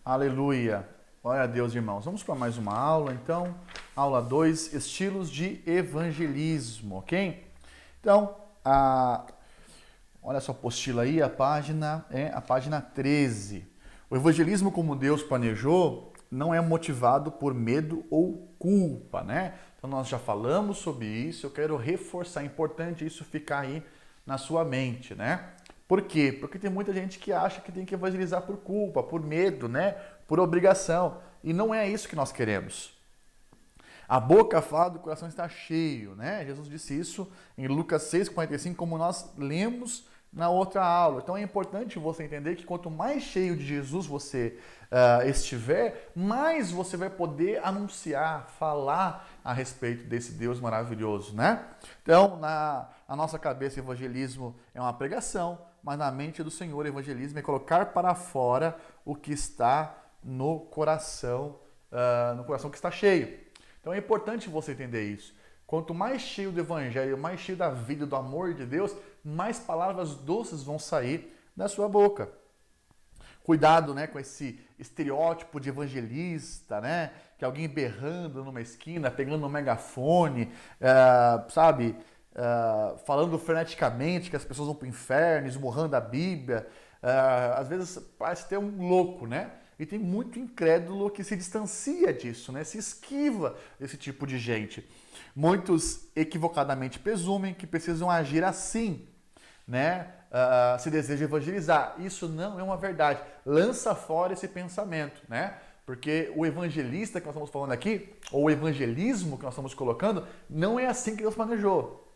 Aleluia. Glória a Deus, irmãos. Vamos para mais uma aula, então. Aula 2, estilos de evangelismo, ok? Então, olha sua apostila aí, a página 13. O evangelismo como Deus planejou não é motivado por medo ou culpa, né? Então, nós já falamos sobre isso, eu quero reforçar, é importante isso ficar aí na sua mente, né? Por quê? Porque tem muita gente que acha que tem que evangelizar por culpa, por medo, né? Por obrigação. E não é isso que nós queremos. A boca fala, do coração está cheio, né? Jesus disse isso em Lucas 6,45, como nós lemos na outra aula. Então é importante você entender que quanto mais cheio de Jesus você estiver, mais você vai poder anunciar, falar a respeito desse Deus maravilhoso, né? Então, na nossa cabeça, evangelismo é uma pregação, mas na mente do Senhor, evangelismo é colocar para fora o que está no coração que está cheio. Então é importante você entender isso. Quanto mais cheio do evangelho, mais cheio da vida, do amor de Deus, mais palavras doces vão sair da sua boca. Cuidado, né, com esse estereótipo de evangelista, né? Que é alguém berrando numa esquina, pegando um megafone, falando freneticamente que as pessoas vão para o inferno, esmurrando a Bíblia. Às vezes parece ter um louco, né? E tem muito incrédulo que se distancia disso, né? Se esquiva desse tipo de gente. Muitos equivocadamente presumem que precisam agir assim, né? Se deseja evangelizar. Isso não é uma verdade. Lança fora esse pensamento, né? Porque o evangelista que nós estamos falando aqui, ou o evangelismo que nós estamos colocando, não é assim que Deus planejou.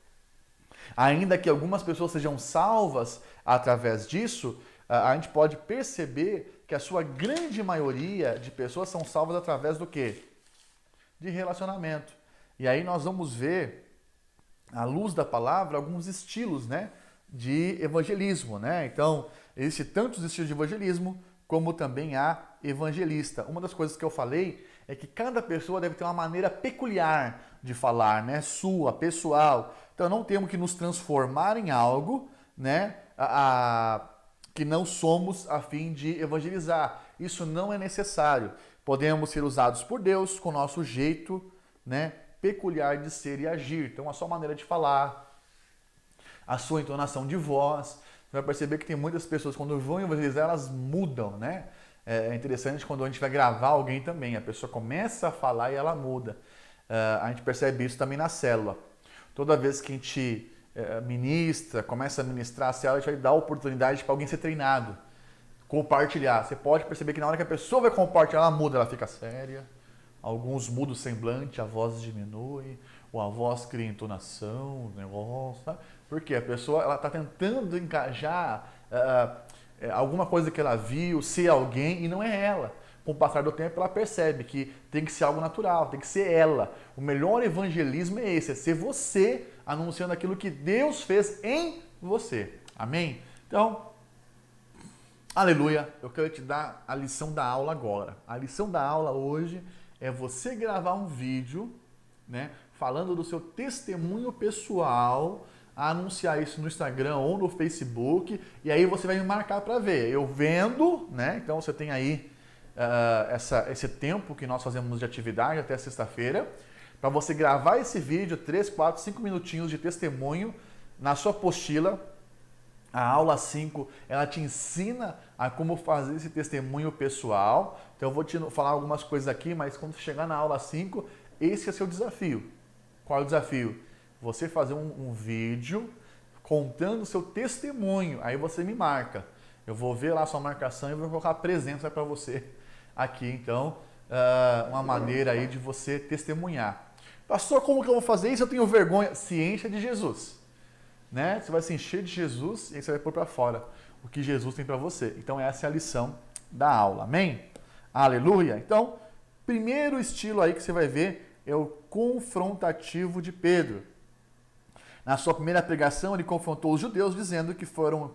Ainda que algumas pessoas sejam salvas através disso, a gente pode perceber que a sua grande maioria de pessoas são salvas através do quê? De relacionamento. E aí nós vamos ver, à luz da palavra, alguns estilos, né, de evangelismo, né? Então, existem tantos estilos de evangelismo, como também há evangelista. Uma das coisas que eu falei é que cada pessoa deve ter uma maneira peculiar de falar, né? Sua, pessoal. Então, não temos que nos transformar em algo, né? Que não somos a fim de evangelizar. Isso não é necessário. Podemos ser usados por Deus com o nosso jeito, né, peculiar de ser e agir. Então, a sua maneira de falar, a sua entonação de voz. Você vai perceber que tem muitas pessoas, quando vão evangelizar, elas mudam, né? É interessante quando a gente vai gravar alguém também. A pessoa começa a falar e ela muda. A gente percebe isso também na célula. Toda vez que a gente ministra, começa a ministrar a célula, a gente vai dar oportunidade para alguém ser treinado, compartilhar. Você pode perceber que na hora que a pessoa vai compartilhar, ela muda, ela fica séria. Alguns mudam o semblante, a voz diminui, ou a voz cria entonação, negócio, sabe? Porque a pessoa ela está tentando encajar alguma coisa que ela viu, ser alguém, e não é ela. Com o passar do tempo, ela percebe que tem que ser algo natural, tem que ser ela. O melhor evangelismo é esse, é ser você anunciando aquilo que Deus fez em você. Amém? Então, aleluia, eu quero te dar a lição da aula agora. A lição da aula hoje é você gravar um vídeo, né, falando do seu testemunho pessoal, a anunciar isso no Instagram ou no Facebook, e aí você vai me marcar para ver. Eu vendo, né? Então você tem aí esse tempo que nós fazemos de atividade até sexta-feira, para você gravar esse vídeo, 3, 4, 5 minutinhos de testemunho na sua apostila. A aula 5, ela te ensina a como fazer esse testemunho pessoal. Então eu vou te falar algumas coisas aqui, mas quando você chegar na aula 5, esse é seu desafio. Qual é o desafio? Você fazer um vídeo contando o seu testemunho. Aí você me marca. Eu vou ver lá a sua marcação e vou colocar a presença para você aqui. Então, uma maneira aí de você testemunhar. Pastor, como que eu vou fazer isso? Eu tenho vergonha. Se encha de Jesus. Né? Você vai se encher de Jesus e aí você vai pôr para fora o que Jesus tem para você. Então essa é a lição da aula. Amém? Aleluia! Então, primeiro estilo aí que você vai ver é o confrontativo de Pedro. Na sua primeira pregação, ele confrontou os judeus dizendo que foram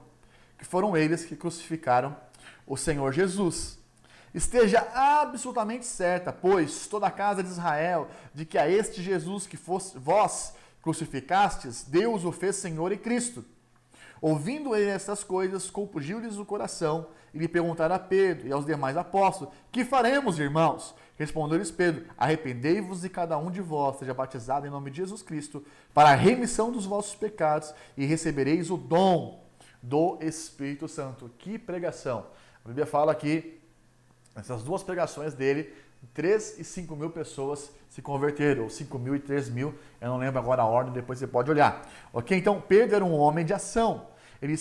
eles que crucificaram o Senhor Jesus. Esteja absolutamente certa, pois toda a casa de Israel, de que a este Jesus que vós crucificastes, Deus o fez Senhor e Cristo. Ouvindo ele essas coisas, compungiu-lhes o coração, e lhe perguntaram a Pedro e aos demais apóstolos: que faremos, irmãos? Respondeu-lhes Pedro: arrependei-vos e cada um de vós seja batizado em nome de Jesus Cristo para a remissão dos vossos pecados e recebereis o dom do Espírito Santo. Que pregação! A Bíblia fala que essas duas pregações dele, 3 e 5 mil pessoas se converteram, ou 5 mil e 3 mil, eu não lembro agora a ordem, depois você pode olhar. Ok? Então Pedro era um homem de ação. Ele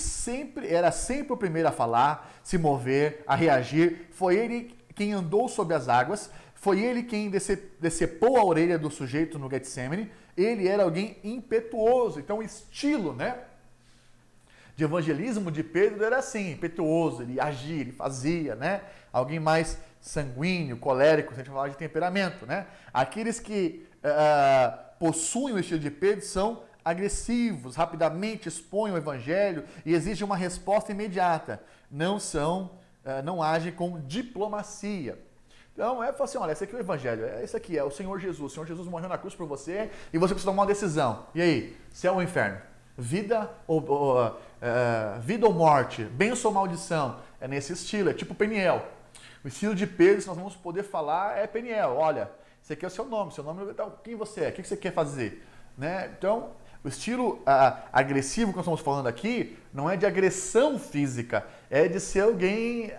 era sempre o primeiro a falar, se mover, a reagir. Foi ele quem andou sobre as águas, foi ele quem decepou a orelha do sujeito no Getsemane. Ele era alguém impetuoso. Então o estilo, né, de evangelismo de Pedro era assim, impetuoso, ele agia, ele fazia, né? Alguém mais sanguíneo, colérico, se a gente falar de temperamento, né? Aqueles que possuem o estilo de Pedro são agressivos, rapidamente expõem o evangelho e exigem uma resposta imediata. Não agem com diplomacia. Então, falar assim, olha, esse aqui é o evangelho, esse aqui é o Senhor Jesus. O Senhor Jesus morreu na cruz por você e você precisa tomar uma decisão. E aí, céu ou inferno? Vida ou morte? Bênção ou maldição? É nesse estilo, é tipo Peniel. O estilo de Pedro, se nós vamos poder falar, é Peniel. Olha, esse aqui é o seu nome então, quem você é? O que você quer fazer? Né? Então, o estilo agressivo que nós estamos falando aqui não é de agressão física, é de ser alguém,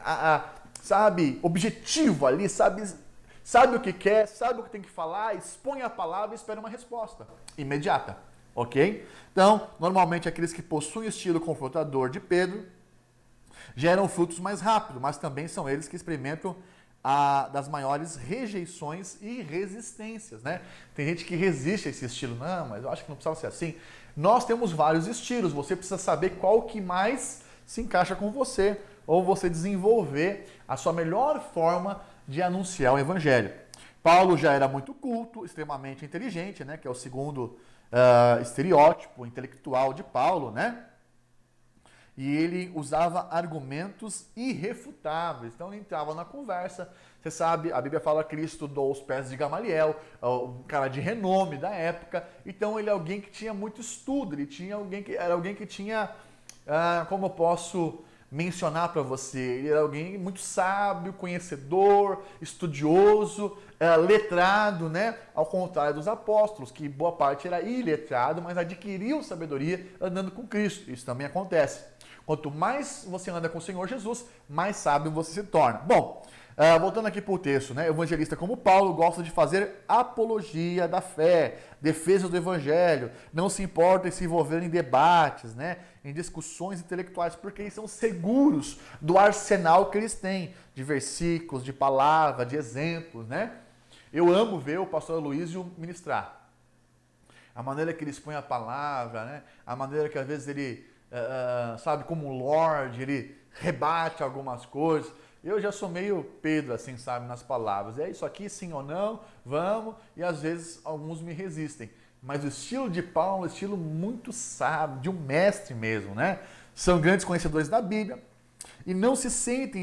sabe, objetivo ali, sabe o que quer, sabe o que tem que falar, expõe a palavra e espera uma resposta imediata, ok? Então, normalmente aqueles que possuem o estilo confrontador de Pedro geram frutos mais rápido, mas também são eles que experimentam das maiores rejeições e resistências, né? Tem gente que resiste a esse estilo. Não, mas eu acho que não precisava ser assim. Nós temos vários estilos, você precisa saber qual que mais se encaixa com você, ou você desenvolver a sua melhor forma de anunciar o evangelho. Paulo já era muito culto, extremamente inteligente, né? Que é o segundo estereótipo intelectual de Paulo, né? E ele usava argumentos irrefutáveis. Então ele entrava na conversa. Você sabe, a Bíblia fala que ele estudou os pés de Gamaliel, um cara de renome da época. Então ele é alguém que tinha muito estudo, era alguém que tinha, como eu posso mencionar para você, ele era alguém muito sábio, conhecedor, estudioso, letrado, né? Ao contrário dos apóstolos, que boa parte era iletrado, mas adquiriu sabedoria andando com Cristo. Isso também acontece. Quanto mais você anda com o Senhor Jesus, mais sábio você se torna. Bom, voltando aqui para o texto, né? Evangelista como Paulo gosta de fazer apologia da fé, defesa do evangelho, não se importa em se envolver em debates, né? Em discussões intelectuais, porque eles são seguros do arsenal que eles têm, de versículos, de palavra, de exemplos, né? Eu amo ver o pastor Aloísio ministrar. A maneira que ele expõe a palavra, né? A maneira que às vezes ele, sabe, como um lorde, ele rebate algumas coisas. Eu já sou meio Pedro, assim, sabe, nas palavras. É isso aqui, sim ou não, vamos. E às vezes alguns me resistem. Mas o estilo de Paulo é um estilo muito sábio, de um mestre mesmo, né? São grandes conhecedores da Bíblia e não se sentem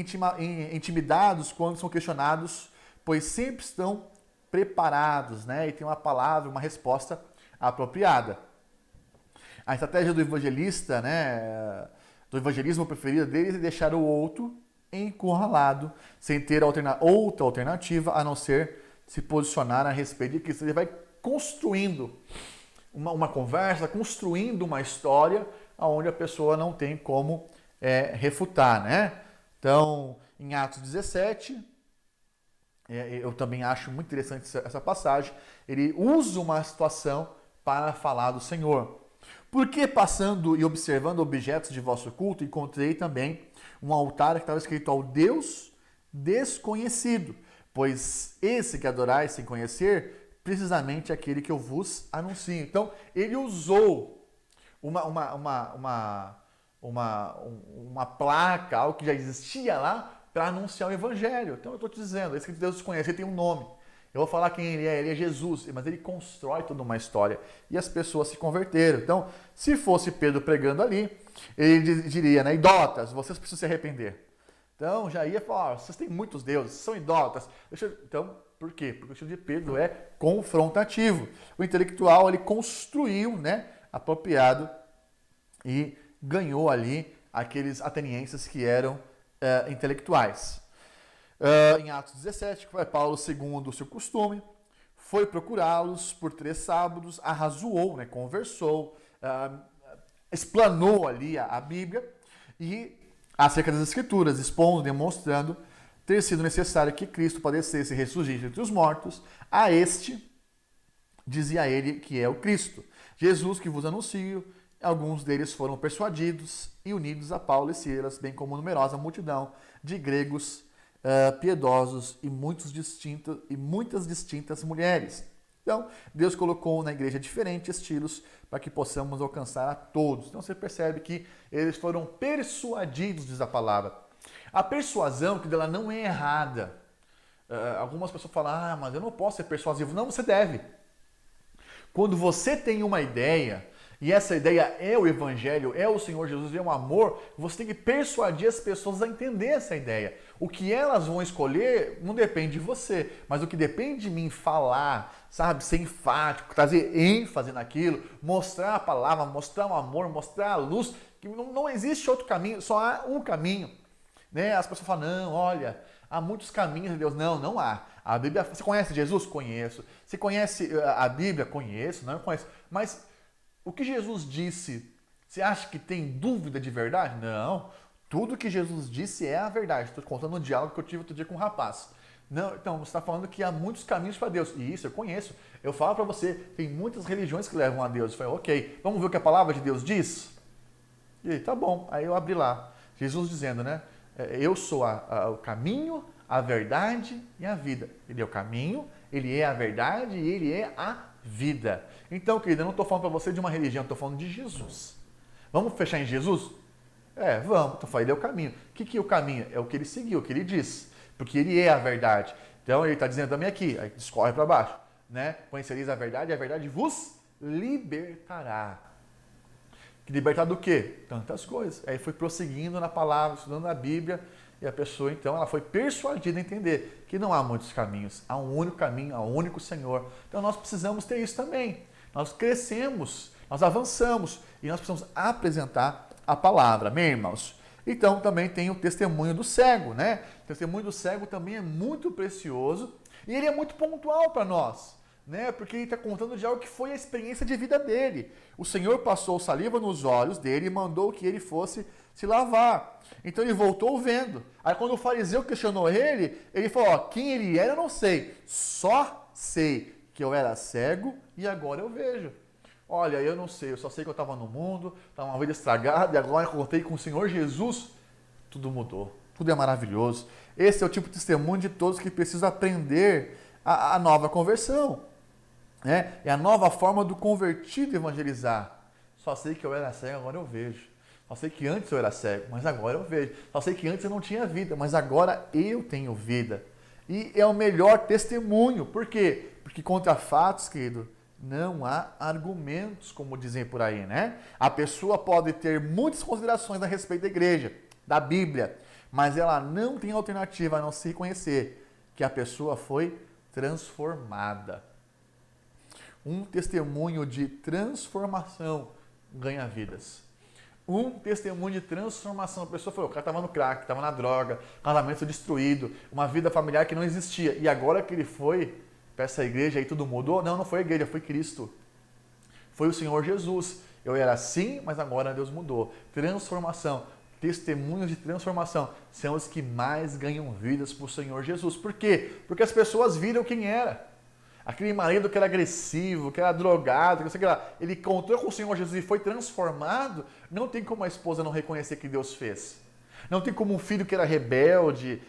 intimidados quando são questionados, pois sempre estão preparados, né? E tem uma palavra, uma resposta apropriada. A estratégia do evangelista, né? Do evangelismo preferida deles é deixar o outro encurralado, sem ter outra alternativa a não ser se posicionar a respeito de Cristo. Ele vai construindo uma conversa, construindo uma história onde a pessoa não tem como refutar, né? Então, em Atos 17, eu também acho muito interessante essa passagem, ele usa uma situação para falar do Senhor. Porque passando e observando objetos de vosso culto, encontrei também um altar que estava escrito ao Deus desconhecido, pois esse que adorais sem conhecer, precisamente aquele que eu vos anuncio. Então, ele usou uma placa, algo que já existia lá, para anunciar o evangelho. Então, eu estou te dizendo, esse que Deus desconhece, ele tem um nome. Eu vou falar quem ele é Jesus, mas ele constrói toda uma história e as pessoas se converteram. Então, se fosse Pedro pregando ali, ele diria, né, idólatras, vocês precisam se arrepender. Então, já ia falar, vocês têm muitos deuses, são idólatras. Então, por quê? Porque o estilo de Pedro é confrontativo. O intelectual, ele construiu, né, apropriado e ganhou ali aqueles atenienses que eram intelectuais. Em Atos 17, que vai Paulo, segundo o seu costume, foi procurá-los por 3 sábados, arrazoou, né, conversou, explanou ali a Bíblia e acerca das Escrituras, expondo, demonstrando ter sido necessário que Cristo padecesse e ressurgisse entre os mortos. A este, dizia ele, que é o Cristo. Jesus que vos anuncio. Alguns deles foram persuadidos e unidos a Paulo e Silas, bem como numerosa multidão de gregos piedosos e muitas distintas mulheres. Então, Deus colocou na igreja diferentes estilos para que possamos alcançar a todos. Então, você percebe que eles foram persuadidos, diz a palavra. A persuasão, que dela não é errada. Algumas pessoas falam, mas eu não posso ser persuasivo. Não, você deve. Quando você tem uma ideia, e essa ideia é o Evangelho, é o Senhor Jesus, é o amor, você tem que persuadir as pessoas a entender essa ideia. O que elas vão escolher não depende de você, mas o que depende de mim falar, sabe, ser enfático, trazer ênfase naquilo, mostrar a palavra, mostrar o amor, mostrar a luz, que não existe outro caminho, só há um caminho. Né? As pessoas falam, não, olha, há muitos caminhos de Deus. Não há. A Bíblia, você conhece Jesus? Conheço. Você conhece a Bíblia? Conheço, não conheço. Mas o que Jesus disse, você acha que tem dúvida de verdade? Não. Tudo que Jesus disse é a verdade. Estou contando um diálogo que eu tive outro dia com um rapaz. Não, então, você está falando que há muitos caminhos para Deus. E isso eu conheço. Eu falo para você, tem muitas religiões que levam a Deus. Eu falei, ok, vamos ver o que a palavra de Deus diz? E aí, tá bom. Aí eu abri lá. Jesus dizendo, né? Eu sou o caminho, a verdade e a vida. Ele é o caminho, ele é a verdade e ele é a vida. Então, querida, eu não estou falando para você de uma religião, estou falando de Jesus. Vamos fechar em Jesus? Vamos. Então, ele é o caminho. O que é o caminho? É o que ele seguiu, o que ele disse. Porque ele é a verdade. Então, ele está dizendo também aqui, aí discorre para baixo. Né? Conhecereis a verdade e a verdade vos libertará. Libertar do quê? Tantas coisas. Aí foi prosseguindo na palavra, estudando a Bíblia, e a pessoa, então, ela foi persuadida a entender que não há muitos caminhos, há um único caminho, há um único Senhor. Então, nós precisamos ter isso também. Nós crescemos, nós avançamos, e nós precisamos apresentar a palavra, amém, irmãos? Então, também tem o testemunho do cego, né? O testemunho do cego também é muito precioso, e ele é muito pontual para nós. Né? Porque ele está contando de algo que foi a experiência de vida dele. O Senhor passou saliva nos olhos dele e mandou que ele fosse se lavar. Então ele voltou vendo. Aí quando o fariseu questionou ele falou, quem ele era eu não sei, só sei que eu era cego e agora eu vejo. Olha, eu não sei, eu só sei que eu estava no mundo, estava uma vida estragada e agora eu contei com o Senhor Jesus, tudo mudou, tudo é maravilhoso. Esse é o tipo de testemunho de todos que precisam aprender a nova conversão. É a nova forma do convertido evangelizar. Só sei que eu era cego, agora eu vejo. Só sei que antes eu era cego, mas agora eu vejo. Só sei que antes eu não tinha vida, mas agora eu tenho vida. E é o melhor testemunho. Por quê? Porque contra fatos, querido, não há argumentos, como dizem por aí, né? A pessoa pode ter muitas considerações a respeito da igreja, da Bíblia, mas ela não tem alternativa a não se reconhecer que a pessoa foi transformada. Um testemunho de transformação ganha vidas. Um testemunho de transformação. A pessoa falou, o cara estava no crack, estava na droga, casamento destruído, uma vida familiar que não existia. E agora que ele foi para essa igreja aí tudo mudou? Não foi a igreja, foi Cristo. Foi o Senhor Jesus. Eu era assim, mas agora Deus mudou. Transformação. Testemunhos de transformação são os que mais ganham vidas para o Senhor Jesus. Por quê? Porque as pessoas viram quem era. Aquele marido que era agressivo, que era drogado, que sei lá, ele encontrou com o Senhor Jesus e foi transformado, não tem como a esposa não reconhecer que Deus fez. Não tem como um filho que era rebelde,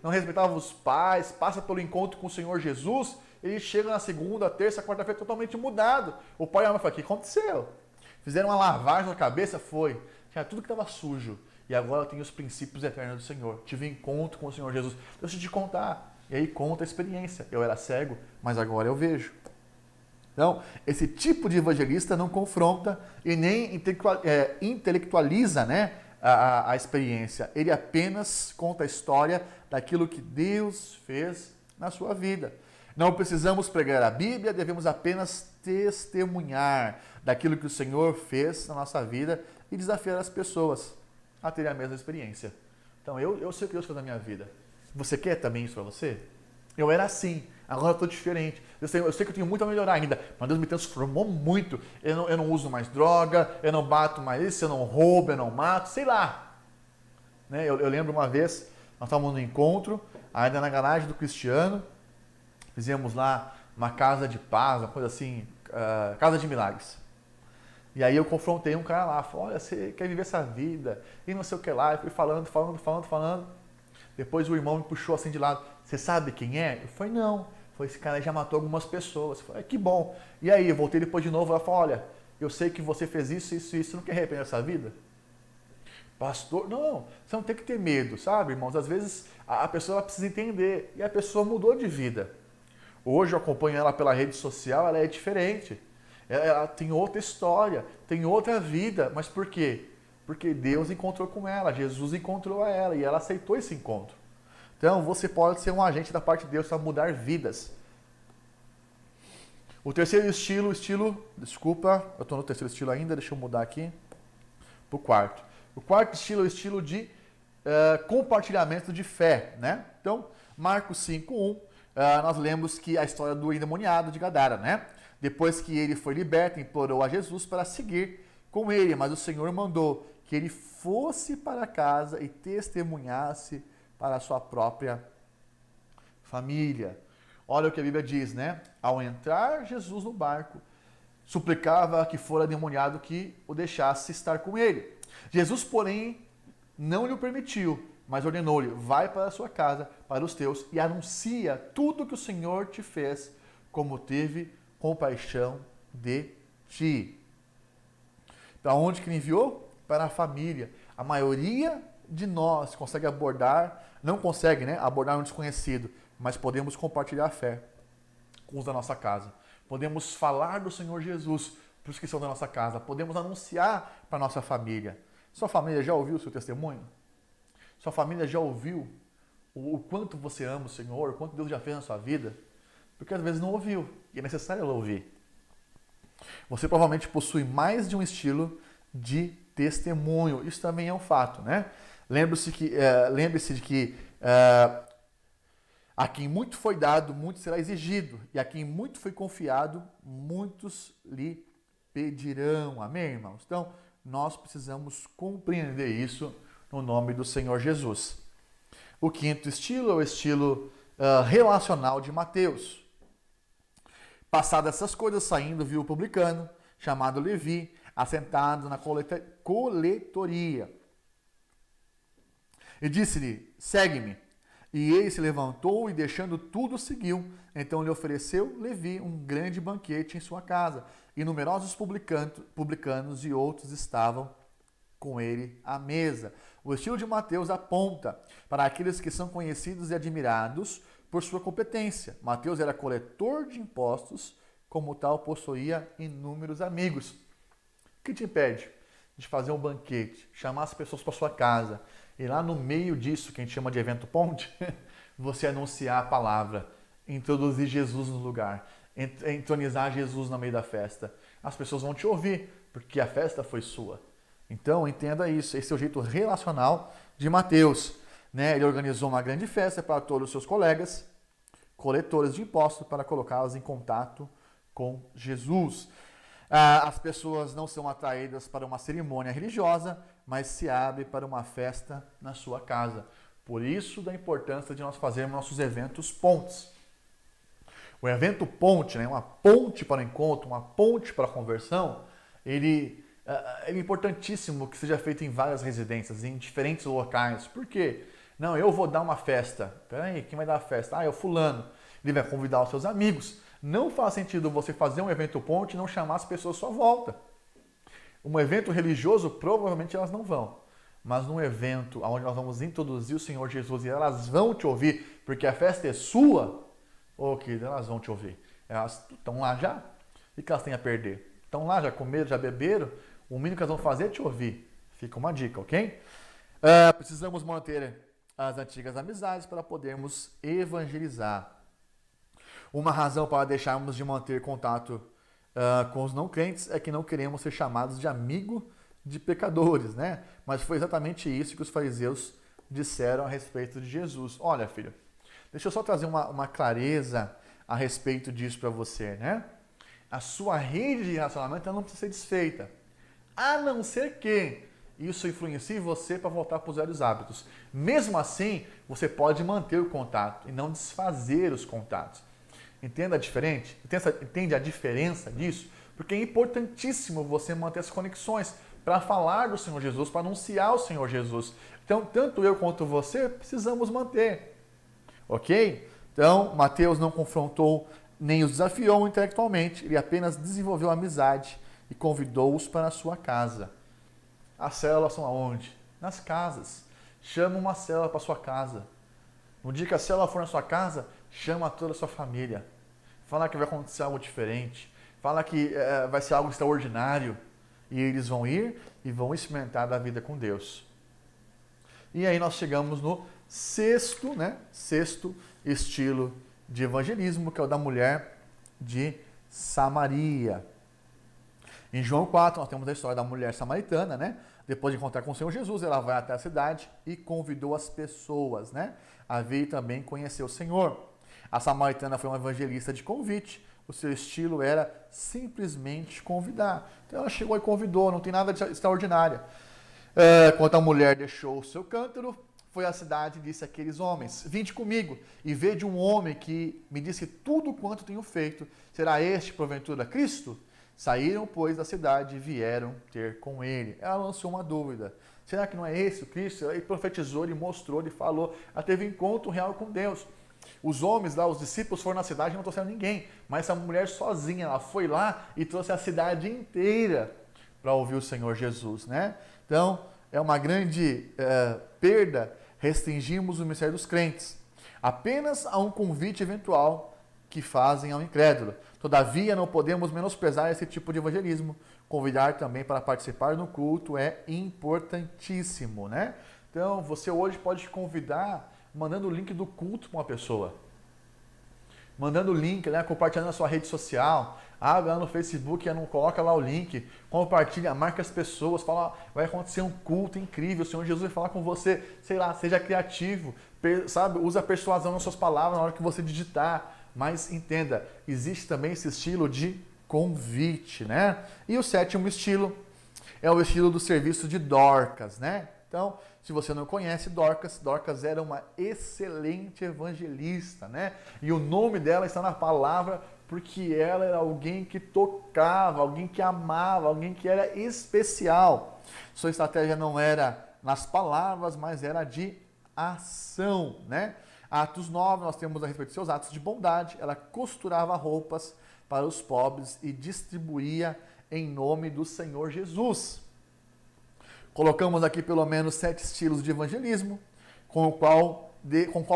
não respeitava os pais, passa pelo encontro com o Senhor Jesus, ele chega na segunda, terça, quarta-feira totalmente mudado. O pai e a mãe falam, o que aconteceu? Fizeram uma lavagem na cabeça? Foi. Tinha tudo que estava sujo. E agora eu tenho os princípios eternos do Senhor. Tive encontro com o Senhor Jesus. Deixa eu te contar. E aí conta a experiência. Eu era cego, mas agora eu vejo. Então, esse tipo de evangelista não confronta e nem intelectualiza, né, a experiência. Ele apenas conta a história daquilo que Deus fez na sua vida. Não precisamos pregar a Bíblia, devemos apenas testemunhar daquilo que o Senhor fez na nossa vida e desafiar as pessoas a terem a mesma experiência. Então, eu sei o que Deus fez na minha vida. Você quer também isso para você? Eu era assim, agora eu estou diferente. Eu sei que eu tenho muito a melhorar ainda, mas Deus me transformou muito. Eu não uso mais droga, eu não bato mais isso, eu não roubo, eu não mato, sei lá. Né? Eu lembro uma vez, nós estávamos no encontro, ainda na garagem do Cristiano, fizemos lá uma casa de paz, uma coisa assim, casa de milagres. E aí eu confrontei um cara lá, falei, olha, você quer viver essa vida, e não sei o que lá, eu fui falando. Depois o irmão me puxou assim de lado, você sabe quem é? Eu falei, não. Foi esse cara já matou algumas pessoas. Eu falei, que bom. E aí, eu voltei depois de novo, ela falou, olha, eu sei que você fez isso, você não quer arrepender dessa vida? Pastor, não, você não tem que ter medo, sabe, irmãos? Às vezes a pessoa precisa entender, e a pessoa mudou de vida. Hoje eu acompanho ela pela rede social, ela é diferente. Ela tem outra história, tem outra vida. Mas por quê? Porque Deus encontrou com ela, Jesus encontrou a ela e ela aceitou esse encontro. Então você pode ser um agente da parte de Deus para mudar vidas. O terceiro desculpa, eu estou no terceiro estilo ainda, deixa eu mudar aqui para o quarto. O quarto estilo é o estilo de compartilhamento de fé, né? Então, Marcos 5:1, nós lemos que a história do endemoniado de Gadara, né? Depois que ele foi liberto, implorou a Jesus para seguir com ele, mas o Senhor mandou que ele fosse para casa e testemunhasse para a sua própria família. Olha o que a Bíblia diz, né? Ao entrar Jesus no barco, suplicava que fora demoniado que o deixasse estar com ele. Jesus, porém, não lhe permitiu, mas ordenou-lhe, vai para a sua casa, para os teus, e anuncia tudo que o Senhor te fez, como teve compaixão de ti. Para onde que ele enviou? Para a família. A maioria de nós consegue abordar, não consegue, né, abordar um desconhecido, mas podemos compartilhar a fé com os da nossa casa. Podemos falar do Senhor Jesus para os que são da nossa casa. Podemos anunciar para a nossa família. Sua família já ouviu o seu testemunho? Sua família já ouviu o quanto você ama o Senhor, o quanto Deus já fez na sua vida? Porque às vezes não ouviu, e é necessário ela ouvir. Você provavelmente possui mais de um estilo de testemunho. Isso também é um fato, né? Lembre-se de que a quem muito foi dado, muito será exigido. E a quem muito foi confiado, muitos lhe pedirão. Amém, irmãos? Então, nós precisamos compreender isso no nome do Senhor Jesus. O quinto estilo é o estilo relacional de Mateus. Passadas essas coisas, saindo, viu o publicano, chamado Levi, assentado na coletoria. E disse-lhe, segue-me. E ele se levantou e, deixando tudo, seguiu. Então lhe ofereceu Levi um grande banquete em sua casa. E numerosos publicanos e outros estavam com ele à mesa. O estilo de Mateus aponta para aqueles que são conhecidos e admirados por sua competência. Mateus era coletor de impostos, como tal possuía inúmeros amigos. O que te impede de fazer um banquete, chamar as pessoas para sua casa e lá no meio disso, que a gente chama de evento ponte, você anunciar a palavra, introduzir Jesus no lugar, entronizar Jesus no meio da festa? As pessoas vão te ouvir, porque a festa foi sua. Então, entenda isso. Esse é o jeito relacional de Mateus. Né? Ele organizou uma grande festa para todos os seus colegas, coletores de impostos, para colocá-los em contato com Jesus. As pessoas não são atraídas para uma cerimônia religiosa, mas se abrem para uma festa na sua casa. Por isso, da importância de nós fazermos nossos eventos pontes. O evento ponte, né? Uma ponte para o encontro, uma ponte para a conversão, ele é importantíssimo que seja feito em várias residências, em diferentes locais. Por quê? Não, eu vou dar uma festa. Peraí, quem vai dar a festa? É o fulano. Ele vai convidar os seus amigos. Não faz sentido você fazer um evento ponte e não chamar as pessoas à sua volta. Um evento religioso, provavelmente elas não vão. Mas num evento onde nós vamos introduzir o Senhor Jesus e elas vão te ouvir, porque a festa é sua, querida, elas vão te ouvir. Elas estão lá já? O que elas têm a perder? Estão lá, já comeram, já beberam? O mínimo que elas vão fazer é te ouvir. Fica uma dica, ok? Precisamos manter as antigas amizades para podermos evangelizar. Uma razão para deixarmos de manter contato com os não crentes é que não queremos ser chamados de amigo de pecadores, né? Mas foi exatamente isso que os fariseus disseram a respeito de Jesus. Olha, filho, deixa eu só trazer uma clareza a respeito disso para você, né? A sua rede de relacionamento não precisa ser desfeita, a não ser que isso influencie você para voltar para os velhos hábitos. Mesmo assim, você pode manter o contato e não desfazer os contatos. Entenda a diferença? Entende a diferença disso? Porque é importantíssimo você manter as conexões para falar do Senhor Jesus, para anunciar o Senhor Jesus. Então, tanto eu quanto você precisamos manter. Ok? Então, Mateus não confrontou nem os desafiou intelectualmente, ele apenas desenvolveu amizade e convidou-os para a sua casa. As células são aonde? Nas casas. Chama uma célula para a sua casa. No dia que a célula for na sua casa, chama toda a sua família. Fala que vai acontecer algo diferente. Fala que vai ser algo extraordinário. E eles vão ir e vão experimentar da vida com Deus. E aí nós chegamos no sexto estilo de evangelismo, que é o da mulher de Samaria. Em João 4, nós temos a história da mulher samaritana, né? Depois de encontrar com o Senhor Jesus, ela vai até a cidade e convidou as pessoas, né? A vir também conhecer o Senhor. A samaritana foi uma evangelista de convite. O seu estilo era simplesmente convidar. Então ela chegou e convidou, não tem nada de extraordinário. Quando a mulher deixou o seu cântaro, foi à cidade e disse àqueles homens: vinde comigo e vede um homem que me disse tudo quanto tenho feito. Será este, porventura, Cristo? Saíram, pois, da cidade e vieram ter com ele. Ela lançou uma dúvida. Será que não é esse o Cristo? Ele profetizou, ele mostrou, ele falou. Ela teve encontro real com Deus. Os homens lá, os discípulos foram na cidade e não trouxeram ninguém. Mas essa mulher sozinha, ela foi lá e trouxe a cidade inteira para ouvir o Senhor Jesus, né? Então, é uma grande perda restringirmos o ministério dos crentes apenas a um convite eventual que fazem ao incrédulo. Todavia, não podemos menosprezar esse tipo de evangelismo. Convidar também para participar no culto é importantíssimo, né? Então, você hoje pode convidar mandando o link do culto para uma pessoa. Mandando o link, né? Compartilhando na sua rede social. Abre lá no Facebook, não coloca lá o link. Compartilha, marca as pessoas. Fala, vai acontecer um culto incrível. O Senhor Jesus vai falar com você. Sei lá, seja criativo. Sabe? Usa a persuasão nas suas palavras na hora que você digitar. Mas entenda, existe também esse estilo de convite, né? E o sétimo estilo é o estilo do serviço de Dorcas, né? Então, se você não conhece Dorcas, Dorcas era uma excelente evangelista, né? E o nome dela está na palavra porque ela era alguém que tocava, alguém que amava, alguém que era especial. Sua estratégia não era nas palavras, mas era de ação, né? Atos 9, nós temos a respeito de seus atos de bondade. Ela costurava roupas para os pobres e distribuía em nome do Senhor Jesus. Colocamos aqui pelo menos 7 estilos de evangelismo, com qual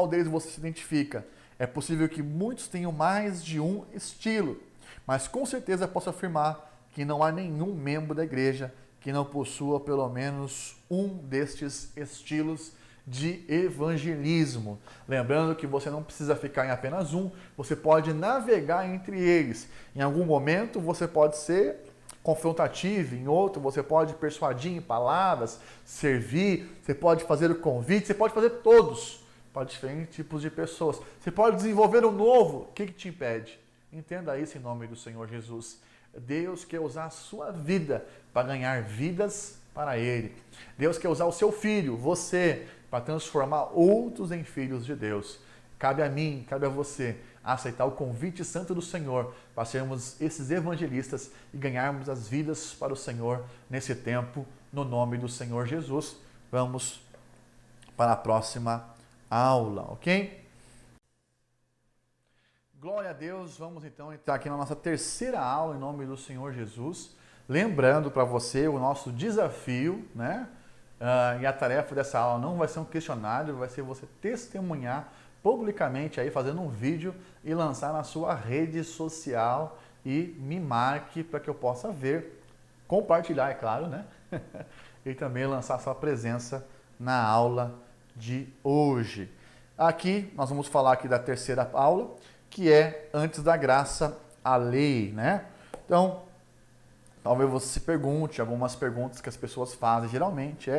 deles você se identifica. É possível que muitos tenham mais de um estilo, mas com certeza posso afirmar que não há nenhum membro da igreja que não possua pelo menos um destes estilos de evangelismo. Lembrando que você não precisa ficar em apenas um, você pode navegar entre eles. Em algum momento você pode ser confrontativo, em outro você pode persuadir em palavras, servir, você pode fazer o convite, você pode fazer todos para diferentes tipos de pessoas. Você pode desenvolver um novo, o que te impede? Entenda isso em nome do Senhor Jesus. Deus quer usar a sua vida para ganhar vidas para Ele. Deus quer usar o seu filho, você, para transformar outros em filhos de Deus. Cabe a mim, cabe a você aceitar o convite santo do Senhor para sermos esses evangelistas e ganharmos as vidas para o Senhor nesse tempo, no nome do Senhor Jesus. Vamos para a próxima aula, ok? Glória a Deus, vamos então entrar aqui na nossa terceira aula em nome do Senhor Jesus. Lembrando para você o nosso desafio, né? E a tarefa dessa aula não vai ser um questionário, vai ser você testemunhar publicamente aí, fazendo um vídeo e lançar na sua rede social e me marque para que eu possa ver, compartilhar, é claro, né? E também lançar sua presença na aula de hoje. Aqui nós vamos falar aqui da terceira aula, que é antes da graça, a lei, né? Então, talvez você se pergunte, algumas perguntas que as pessoas fazem geralmente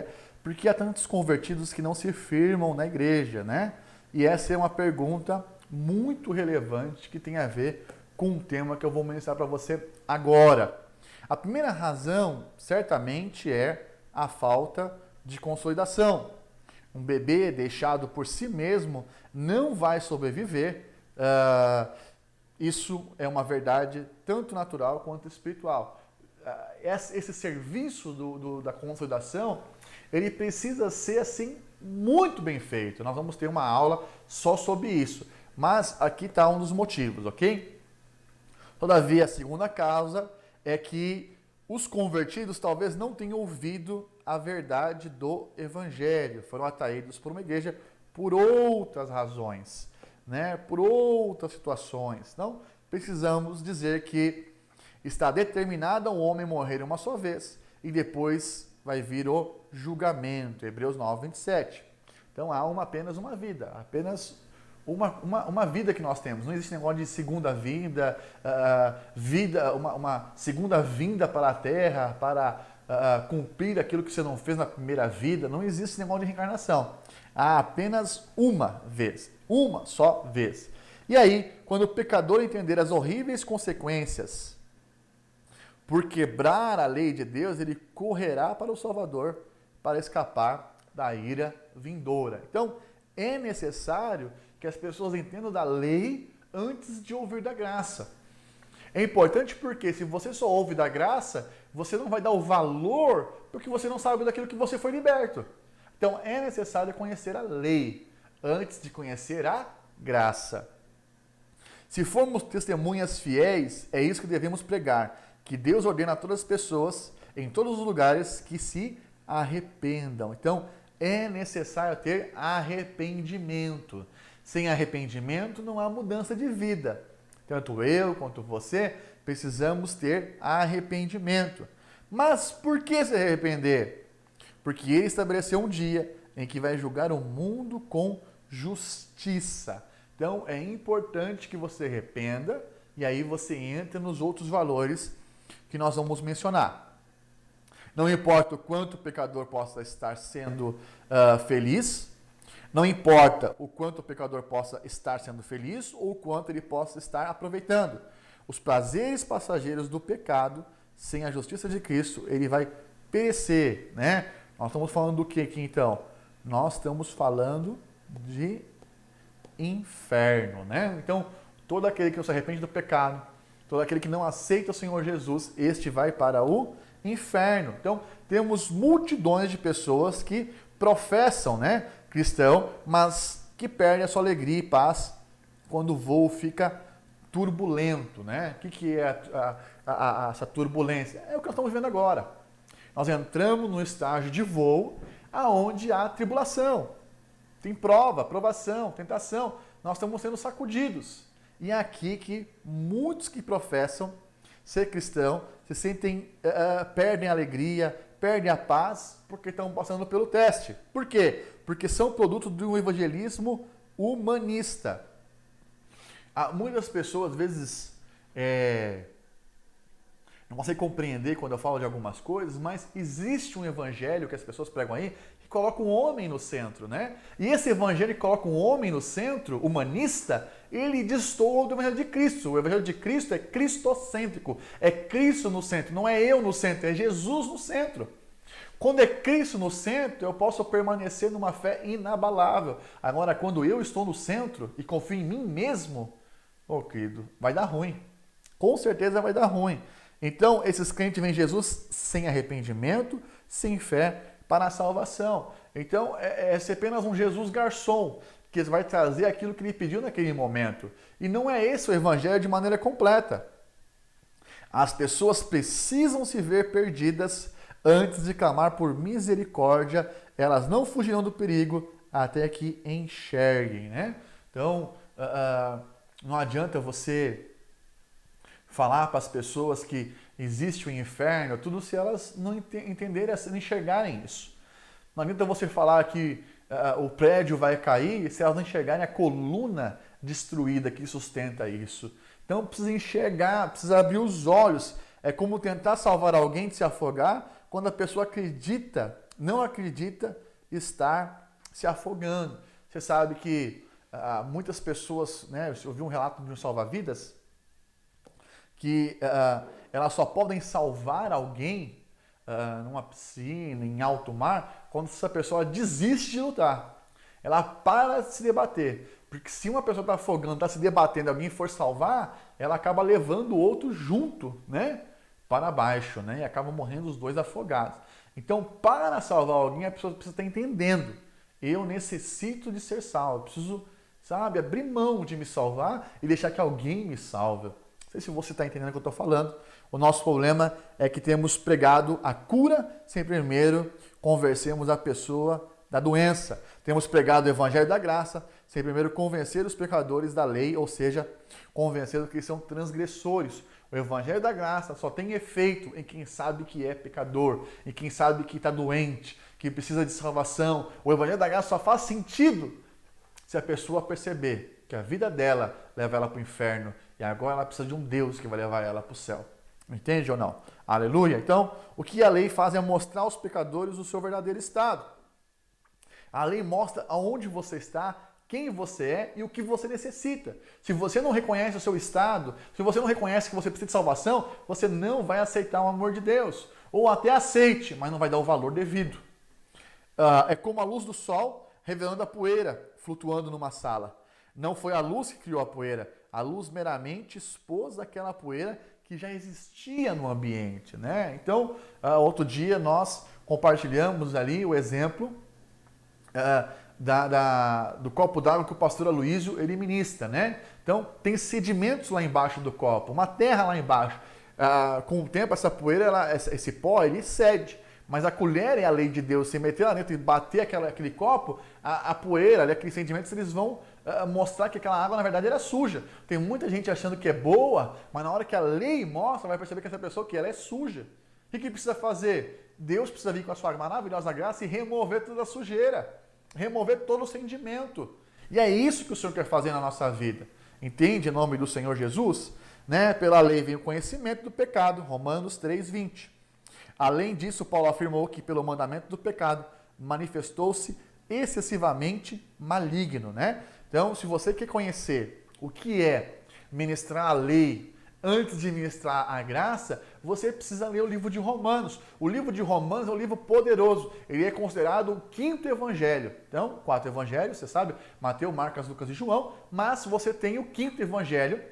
por que há tantos convertidos que não se firmam na igreja, né? E essa é uma pergunta muito relevante que tem a ver com o tema que eu vou ministrar para você agora. A primeira razão, certamente, é a falta de consolidação. Um bebê deixado por si mesmo não vai sobreviver. Isso é uma verdade tanto natural quanto espiritual. Esse serviço da consolidação, ele precisa ser assim muito bem feito. Nós vamos ter uma aula só sobre isso. Mas aqui está um dos motivos, ok? Todavia, a segunda causa é que os convertidos talvez não tenham ouvido a verdade do Evangelho. Foram atraídos por uma igreja por outras razões, né? Por outras situações. Então, precisamos dizer que está determinado ao homem morrer uma só vez e depois vai vir o julgamento. Hebreus 9, 27. Então, há apenas uma vida, apenas uma vida que nós temos. Não existe negócio de segunda vida, uma segunda vinda para a terra, para cumprir aquilo que você não fez na primeira vida. Não existe negócio de reencarnação. Há apenas uma vez, uma só vez. E aí, quando o pecador entender as horríveis consequências por quebrar a lei de Deus, ele correrá para o Salvador para escapar da ira vindoura. Então, é necessário que as pessoas entendam da lei antes de ouvir da graça. É importante porque se você só ouve da graça, você não vai dar o valor porque você não sabe daquilo que você foi liberto. Então é necessário conhecer a lei antes de conhecer a graça. Se formos testemunhas fiéis, é isso que devemos pregar, que Deus ordena a todas as pessoas, em todos os lugares, que se arrependam. Então é necessário ter arrependimento. Sem arrependimento não há mudança de vida. Tanto eu quanto você precisamos ter arrependimento. Mas por que se arrepender? Porque ele estabeleceu um dia em que vai julgar o mundo com justiça. Então é importante que você arrependa e aí você entra nos outros valores que nós vamos mencionar. Não importa o quanto o pecador possa estar sendo feliz, não importa o quanto o pecador possa estar sendo feliz ou o quanto ele possa estar aproveitando. Os prazeres passageiros do pecado, sem a justiça de Cristo, ele vai perecer, né? Nós estamos falando do que aqui então? Nós estamos falando de inferno, né? Então, todo aquele que não se arrepende do pecado, todo aquele que não aceita o Senhor Jesus, este vai para o inferno. Então, temos multidões de pessoas que professam, né, cristão, mas que perdem a sua alegria e paz quando o voo fica turbulento, né? O que é essa turbulência? É o que nós estamos vendo agora. Nós entramos no estágio de voo aonde há tribulação. Tem prova, provação, tentação. Nós estamos sendo sacudidos. E é aqui que muitos que professam ser cristão se sentem, perdem a alegria, perdem a paz, porque estão passando pelo teste. Por quê? Porque são produto de um evangelismo humanista. Muitas pessoas, às vezes, não conseguem compreender quando eu falo de algumas coisas, mas existe um evangelho que as pessoas pregam aí que coloca o homem no centro, né? E esse evangelho que coloca o homem no centro, humanista, ele destoa do evangelho de Cristo. O evangelho de Cristo é cristocêntrico, é Cristo no centro, não é eu no centro, é Jesus no centro. Quando é Cristo no centro, eu posso permanecer numa fé inabalável. Agora, quando eu estou no centro e confio em mim mesmo, querido, vai dar ruim. Com certeza vai dar ruim. Então, esses crentes veem Jesus sem arrependimento, sem fé para a salvação. Então, é ser apenas um Jesus garçom, que vai trazer aquilo que ele pediu naquele momento. E não é esse o evangelho de maneira completa. As pessoas precisam se ver perdidas antes de clamar por misericórdia. Elas não fugirão do perigo até que enxerguem, né? Então, não adianta você falar para as pessoas que existe o inferno, tudo se elas não entenderem, não enxergarem isso. Não adianta você falar que o prédio vai cair se elas não enxergarem a coluna destruída que sustenta isso. Então precisa enxergar, precisa abrir os olhos. É como tentar salvar alguém de se afogar quando a pessoa acredita, não acredita estar se afogando. Você sabe que muitas pessoas, né, eu vi um relato de um salva-vidas, que elas só podem salvar alguém numa piscina, em alto mar, quando essa pessoa desiste de lutar. Ela para de se debater. Porque se uma pessoa está afogando, está se debatendo, alguém for salvar, ela acaba levando o outro junto, né, para baixo, né, e acabam morrendo os dois afogados. Então, para salvar alguém, a pessoa precisa estar entendendo. Eu necessito de ser salvo. Eu preciso, sabe, abrir mão de me salvar e deixar que alguém me salve. Não sei se você está entendendo o que eu estou falando. O nosso problema é que temos pregado a cura sem primeiro convencermos a pessoa da doença. Temos pregado o evangelho da graça sem primeiro convencer os pecadores da lei, ou seja, convencer os que são transgressores. O evangelho da graça só tem efeito em quem sabe que é pecador, em quem sabe que está doente, que precisa de salvação. O evangelho da graça só faz sentido se a pessoa perceber que a vida dela leva ela para o inferno e agora ela precisa de um Deus que vai levar ela para o céu. Entende ou não? Aleluia! Então, o que a lei faz é mostrar aos pecadores o seu verdadeiro estado. A lei mostra aonde você está, quem você é e o que você necessita. Se você não reconhece o seu estado, se você não reconhece que você precisa de salvação, você não vai aceitar o amor de Deus. Ou até aceite, mas não vai dar o valor devido. É como a luz do sol revelando a poeira flutuando numa sala. Não foi a luz que criou a poeira, a luz meramente expôs aquela poeira que já existia no ambiente, né? Então, outro dia nós compartilhamos ali o exemplo do copo d'água que o pastor Aloísio ele ministra, né? Então, tem sedimentos lá embaixo do copo, uma terra lá embaixo. Com o tempo, essa poeira, esse pó, ele cede. Mas a colher é a lei de Deus. Se meter lá dentro e bater aquele copo, a poeira, aqueles sedimentos, eles vão mostrar que aquela água, na verdade, era suja. Tem muita gente achando que é boa, mas na hora que a lei mostra, vai perceber que essa pessoa ela é suja. O que precisa fazer? Deus precisa vir com a sua maravilhosa graça e remover toda a sujeira. Remover todo o sedimento. E é isso que o Senhor quer fazer na nossa vida. Entende? Em nome do Senhor Jesus? Né? Pela lei vem o conhecimento do pecado. Romanos 3:20. Além disso, Paulo afirmou que pelo mandamento do pecado manifestou-se excessivamente maligno, né? Então, se você quer conhecer o que é ministrar a lei antes de ministrar a graça, você precisa ler o livro de Romanos. O livro de Romanos é um livro poderoso. Ele é considerado o quinto evangelho. Então, 4 evangelhos, você sabe, Mateus, Marcos, Lucas e João, mas você tem o quinto evangelho,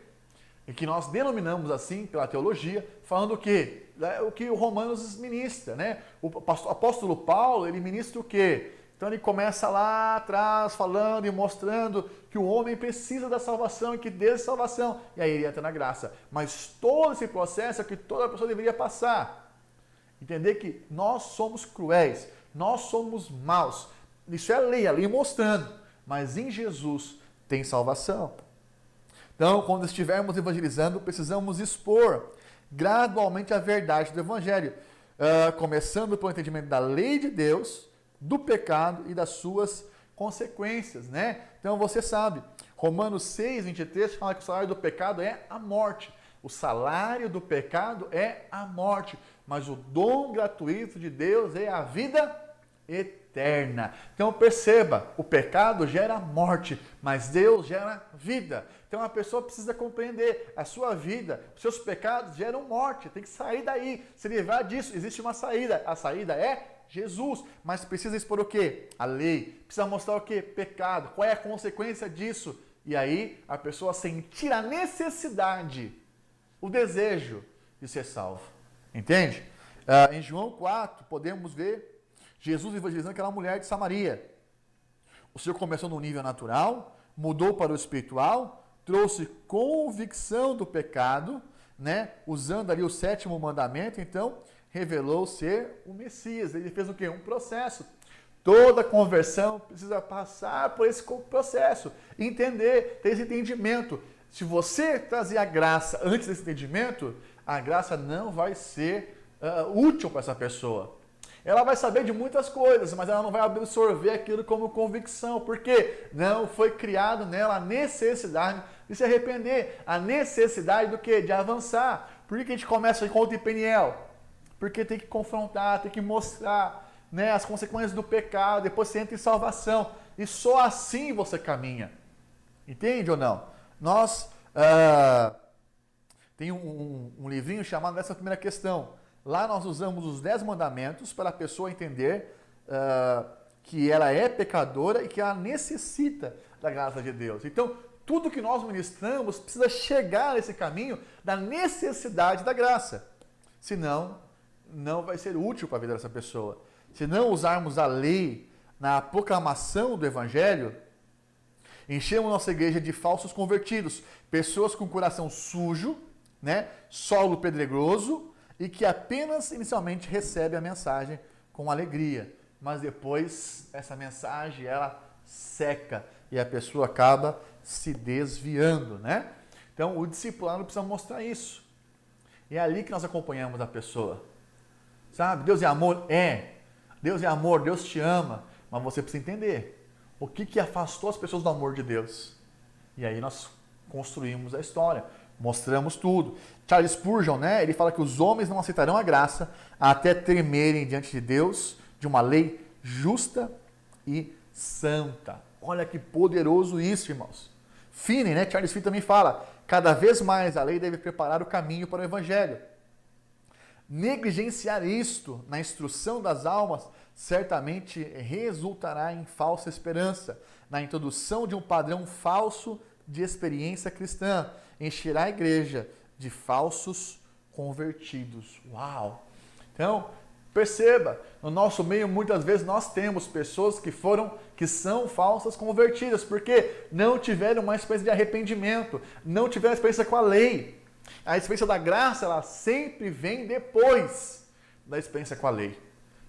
que nós denominamos assim pela teologia, falando o quê? O que o Romanos ministra, né? O apóstolo Paulo, ele ministra o quê? Então ele começa lá atrás falando e mostrando que o homem precisa da salvação e que Deus é salvação. E aí ele entra na graça. Mas todo esse processo é que toda pessoa deveria passar. Entender que nós somos cruéis, nós somos maus. Isso é a lei mostrando. Mas em Jesus tem salvação. Então, quando estivermos evangelizando, precisamos expor gradualmente a verdade do evangelho, começando pelo entendimento da lei de Deus, do pecado e das suas consequências, né? Então você sabe, Romanos 6:23 fala que o salário do pecado é a morte. O salário do pecado é a morte, mas o dom gratuito de Deus é a vida eterna. Então perceba, o pecado gera morte, mas Deus gera vida. Então a pessoa precisa compreender, a sua vida, os seus pecados geram morte, tem que sair daí, se livrar disso. Existe uma saída, a saída é Jesus, mas precisa expor o quê? A lei. Precisa mostrar o quê? Pecado. Qual é a consequência disso? E aí a pessoa sentir a necessidade, o desejo de ser salvo. Entende? Em João 4, podemos ver Jesus evangelizando aquela mulher de Samaria. O Senhor começou no nível natural, mudou para o espiritual, trouxe convicção do pecado, né? Usando ali o 7º mandamento, então revelou ser o Messias. Ele fez o quê? Um processo. Toda conversão precisa passar por esse processo, entender, ter esse entendimento. Se você trazer a graça antes desse entendimento, a graça não vai ser útil para essa pessoa. Ela vai saber de muitas coisas, mas ela não vai absorver aquilo como convicção, porque não foi criado nela a necessidade de se arrepender, a necessidade do quê? De avançar. Por que a gente começa em conta em Peniel? Porque tem que confrontar, tem que mostrar, né, as consequências do pecado, depois você entra em salvação. E só assim você caminha. Entende ou não? Nós tem um livrinho chamado Essa Primeira Questão. Lá nós usamos os 10 mandamentos para a pessoa entender que ela é pecadora e que ela necessita da graça de Deus. Então, tudo que nós ministramos precisa chegar nesse caminho da necessidade da graça. Senão, não vai ser útil para a vida dessa pessoa. Se não usarmos a lei na proclamação do Evangelho, enchemos nossa igreja de falsos convertidos, pessoas com coração sujo, né, solo pedregoso, e que apenas inicialmente recebem a mensagem com alegria, mas depois essa mensagem ela seca e a pessoa acaba se desviando, né? Então o discipulado precisa mostrar isso. E é ali que nós acompanhamos a pessoa. Sabe? Deus é amor? É. Deus é amor, Deus te ama, mas você precisa entender o que afastou as pessoas do amor de Deus. E aí nós construímos a história, mostramos tudo. Charles Spurgeon, né, ele fala que os homens não aceitarão a graça até tremerem diante de Deus, de uma lei justa e santa. Olha que poderoso isso, irmãos. Finney, né, Charles Finney também fala, cada vez mais a lei deve preparar o caminho para o Evangelho. Negligenciar isto na instrução das almas certamente resultará em falsa esperança, na introdução de um padrão falso de experiência cristã, encherá a igreja de falsos convertidos. Uau! Então, perceba, no nosso meio muitas vezes nós temos pessoas que são falsas convertidas, porque não tiveram uma experiência de arrependimento, não tiveram experiência com a lei. A experiência da graça, ela sempre vem depois da experiência com a lei.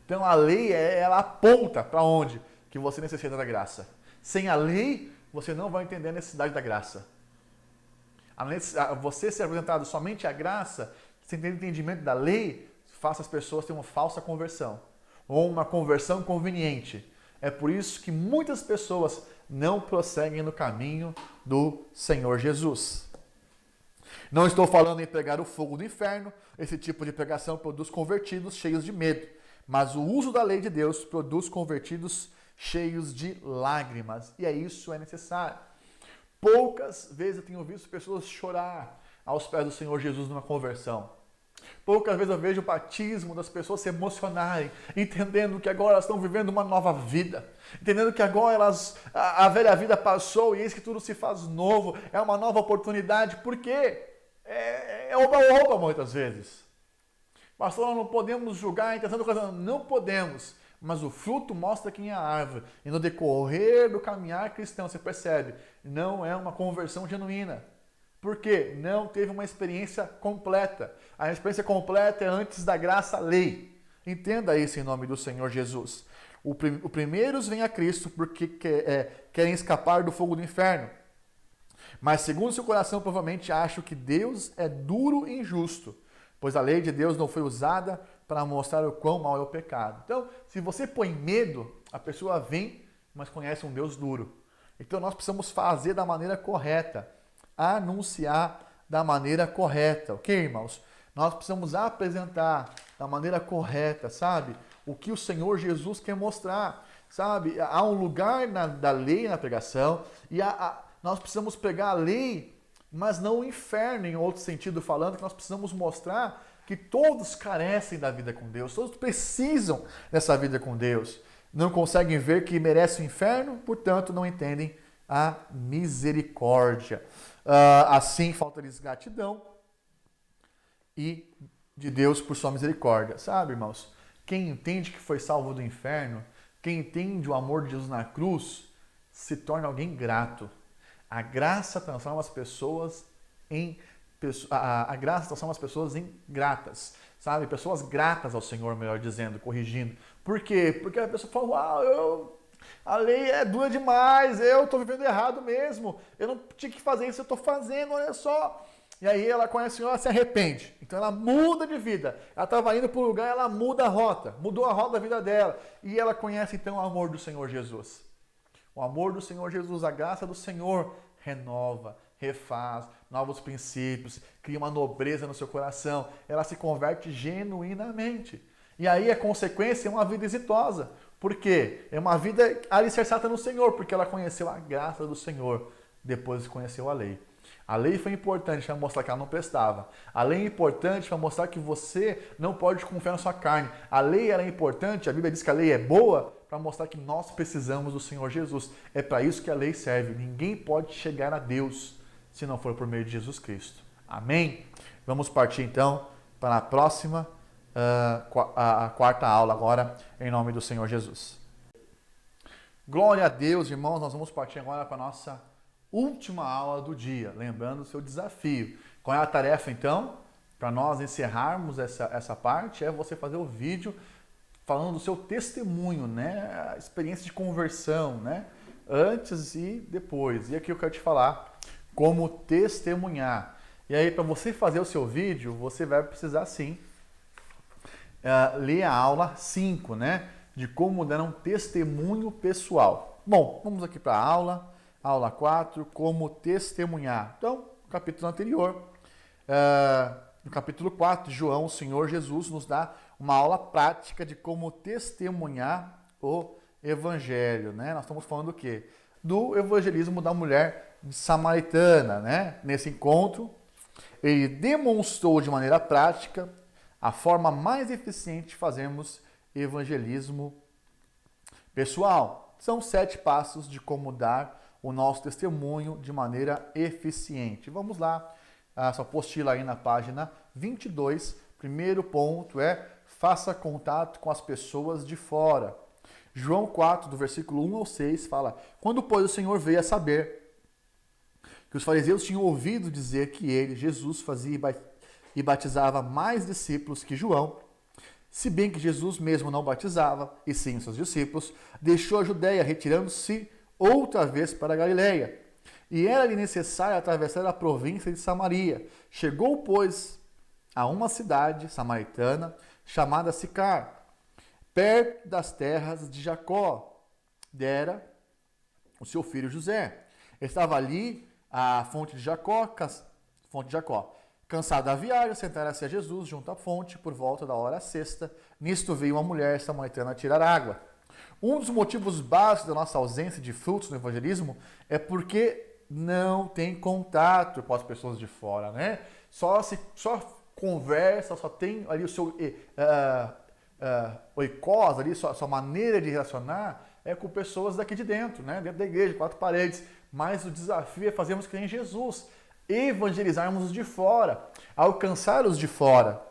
Então a lei, ela aponta para onde? Que você necessita da graça. Sem a lei, você não vai entender a necessidade da graça. Você ser apresentado somente à graça, sem ter entendimento da lei, faça as pessoas terem uma falsa conversão. Ou uma conversão conveniente. É por isso que muitas pessoas não prosseguem no caminho do Senhor Jesus. Não estou falando em pregar o fogo do inferno, esse tipo de pregação produz convertidos cheios de medo, mas o uso da lei de Deus produz convertidos cheios de lágrimas, e isso é necessário. Poucas vezes eu tenho visto pessoas chorar aos pés do Senhor Jesus numa conversão. Poucas vezes eu vejo o batismo das pessoas se emocionarem, entendendo que agora elas estão vivendo uma nova vida, entendendo que agora a velha vida passou e eis que tudo se faz novo, é uma nova oportunidade, porque é oba-oba muitas vezes. Pastor, nós não podemos julgar a intenção do casamento, não podemos, mas o fruto mostra quem é a árvore, e no decorrer do caminhar cristão, você percebe, não é uma conversão genuína. Por quê? Não teve uma experiência completa. A experiência completa é antes da graça, a lei. Entenda isso em nome do Senhor Jesus. Os primeiros vêm a Cristo porque querem escapar do fogo do inferno. Mas segundo seu coração, provavelmente acham que Deus é duro e injusto, pois a lei de Deus não foi usada para mostrar o quão mal é o pecado. Então, se você põe medo, a pessoa vem, mas conhece um Deus duro. Então nós precisamos fazer da maneira correta. Anunciar da maneira correta, ok, irmãos? Nós precisamos apresentar da maneira correta, sabe? O que o Senhor Jesus quer mostrar, sabe? Há um lugar da lei na pregação e nós precisamos pregar a lei, mas não o inferno, em outro sentido falando, que nós precisamos mostrar que todos carecem da vida com Deus, todos precisam dessa vida com Deus. Não conseguem ver que merecem o inferno, portanto não entendem a misericórdia. Assim, falta-lhes gratidão e de Deus por sua misericórdia. Sabe, irmãos? Quem entende que foi salvo do inferno, quem entende o amor de Jesus na cruz, se torna alguém grato. A graça transforma as pessoas em gratas, sabe? Pessoas gratas ao Senhor, melhor dizendo, corrigindo. Por quê? Porque a pessoa fala, uau, a lei é dura demais, eu estou vivendo errado mesmo, eu não tinha que fazer isso, eu estou fazendo, olha só. E aí ela conhece o Senhor, ela se arrepende. Então ela muda de vida. Ela estava indo para um lugar, ela muda a rota. Mudou a rota da vida dela. E ela conhece então o amor do Senhor Jesus. O amor do Senhor Jesus, a graça do Senhor renova, refaz, novos princípios, cria uma nobreza no seu coração. Ela se converte genuinamente. E aí a consequência é uma vida exitosa. Por quê? É uma vida alicerçada no Senhor, porque ela conheceu a graça do Senhor, depois conheceu a lei. A lei foi importante para mostrar que ela não prestava. A lei é importante para mostrar que você não pode confiar na sua carne. A lei era importante, a Bíblia diz que a lei é boa, para mostrar que nós precisamos do Senhor Jesus. É para isso que a lei serve. Ninguém pode chegar a Deus se não for por meio de Jesus Cristo. Amém? Vamos partir então para a próxima, a quarta aula agora, em nome do Senhor Jesus. Glória a Deus, irmãos. Nós vamos partir agora para a nossa última aula do dia, lembrando o seu desafio. Qual é a tarefa, então? Para nós encerrarmos essa parte, é você fazer o vídeo falando do seu testemunho, né? A experiência de conversão, né? Antes e depois. E aqui eu quero te falar como testemunhar. E aí, para você fazer o seu vídeo, você vai precisar, sim, ler a aula 5, né? De como dar um testemunho pessoal. Bom, vamos aqui para a aula 4, como testemunhar. Então, no capítulo anterior, no capítulo 4, João, o Senhor Jesus, nos dá uma aula prática de como testemunhar o Evangelho, né? Nós estamos falando do quê? Do evangelismo da mulher samaritana, né? Nesse encontro, ele demonstrou de maneira prática a forma mais eficiente de fazermos evangelismo pessoal. São 7 passos de como dar o nosso testemunho de maneira eficiente. Vamos lá, essa apostila aí na página 22. Primeiro ponto é: faça contato com as pessoas de fora. João 4, do versículo 1 ao 6, fala: quando, pois, o Senhor veio a saber que os fariseus tinham ouvido dizer que ele, Jesus, fazia e batizava mais discípulos que João, se bem que Jesus mesmo não batizava, e sim seus discípulos, deixou a Judéia, retirando-se outra vez para a Galiléia. E era-lhe necessário atravessar a província de Samaria. Chegou, pois, a uma cidade samaritana chamada Sicar, perto das terras de Jacó, dera o seu filho José. Estava ali a fonte de Jacó. Cansado da viagem, sentara-se a Jesus junto à fonte por volta da hora sexta. Nisto veio uma mulher samaritana tirar água. Um dos motivos básicos da nossa ausência de frutos no evangelismo é porque não tem contato com as pessoas de fora, né? Só conversa, só tem ali o seu oikos, ali, sua maneira de relacionar é com pessoas daqui de dentro, né? Dentro da igreja, 4 paredes. Mas o desafio é fazermos que nem Jesus, evangelizarmos os de fora, alcançar os de fora.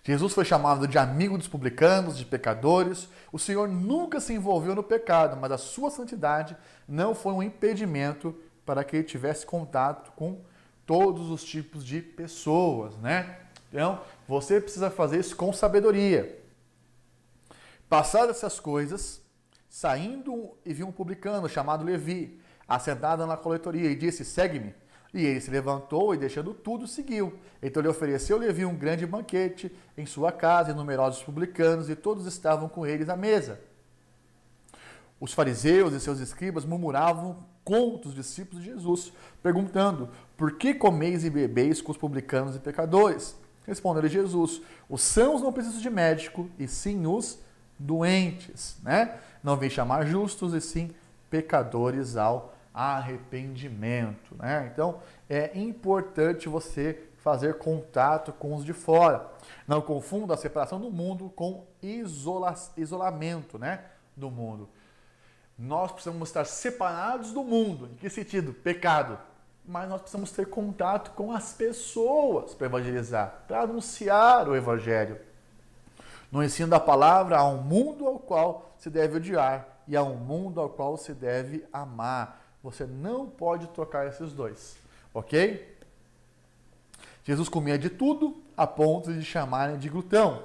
Jesus foi chamado de amigo dos publicanos, de pecadores. O Senhor nunca se envolveu no pecado, mas a sua santidade não foi um impedimento para que ele tivesse contato com todos os tipos de pessoas, né? Então, você precisa fazer isso com sabedoria. Passadas essas coisas, saindo e viu um publicano chamado Levi, assentado na coletoria, e disse: segue-me. E ele se levantou e, deixando tudo, seguiu. Então lhe ofereceu Levi um grande banquete em sua casa, e numerosos publicanos, e todos estavam com eles à mesa. Os fariseus e seus escribas murmuravam contra os discípulos de Jesus, perguntando: por que comeis e bebeis com os publicanos e pecadores? Respondeu-lhe Jesus: os sãos não precisam de médico, e sim os doentes, né? Não vim chamar justos, e sim pecadores ao arrependimento, né? Então, é importante você fazer contato com os de fora. Não confunda a separação do mundo com isolamento, né, do mundo. Nós precisamos estar separados do mundo. Em que sentido? Pecado. Mas nós precisamos ter contato com as pessoas para evangelizar, para anunciar o evangelho. No ensino da palavra, há um mundo ao qual se deve odiar e há um mundo ao qual se deve amar. Você não pode trocar esses dois, ok? Jesus comia de tudo a ponto de chamarem de glutão.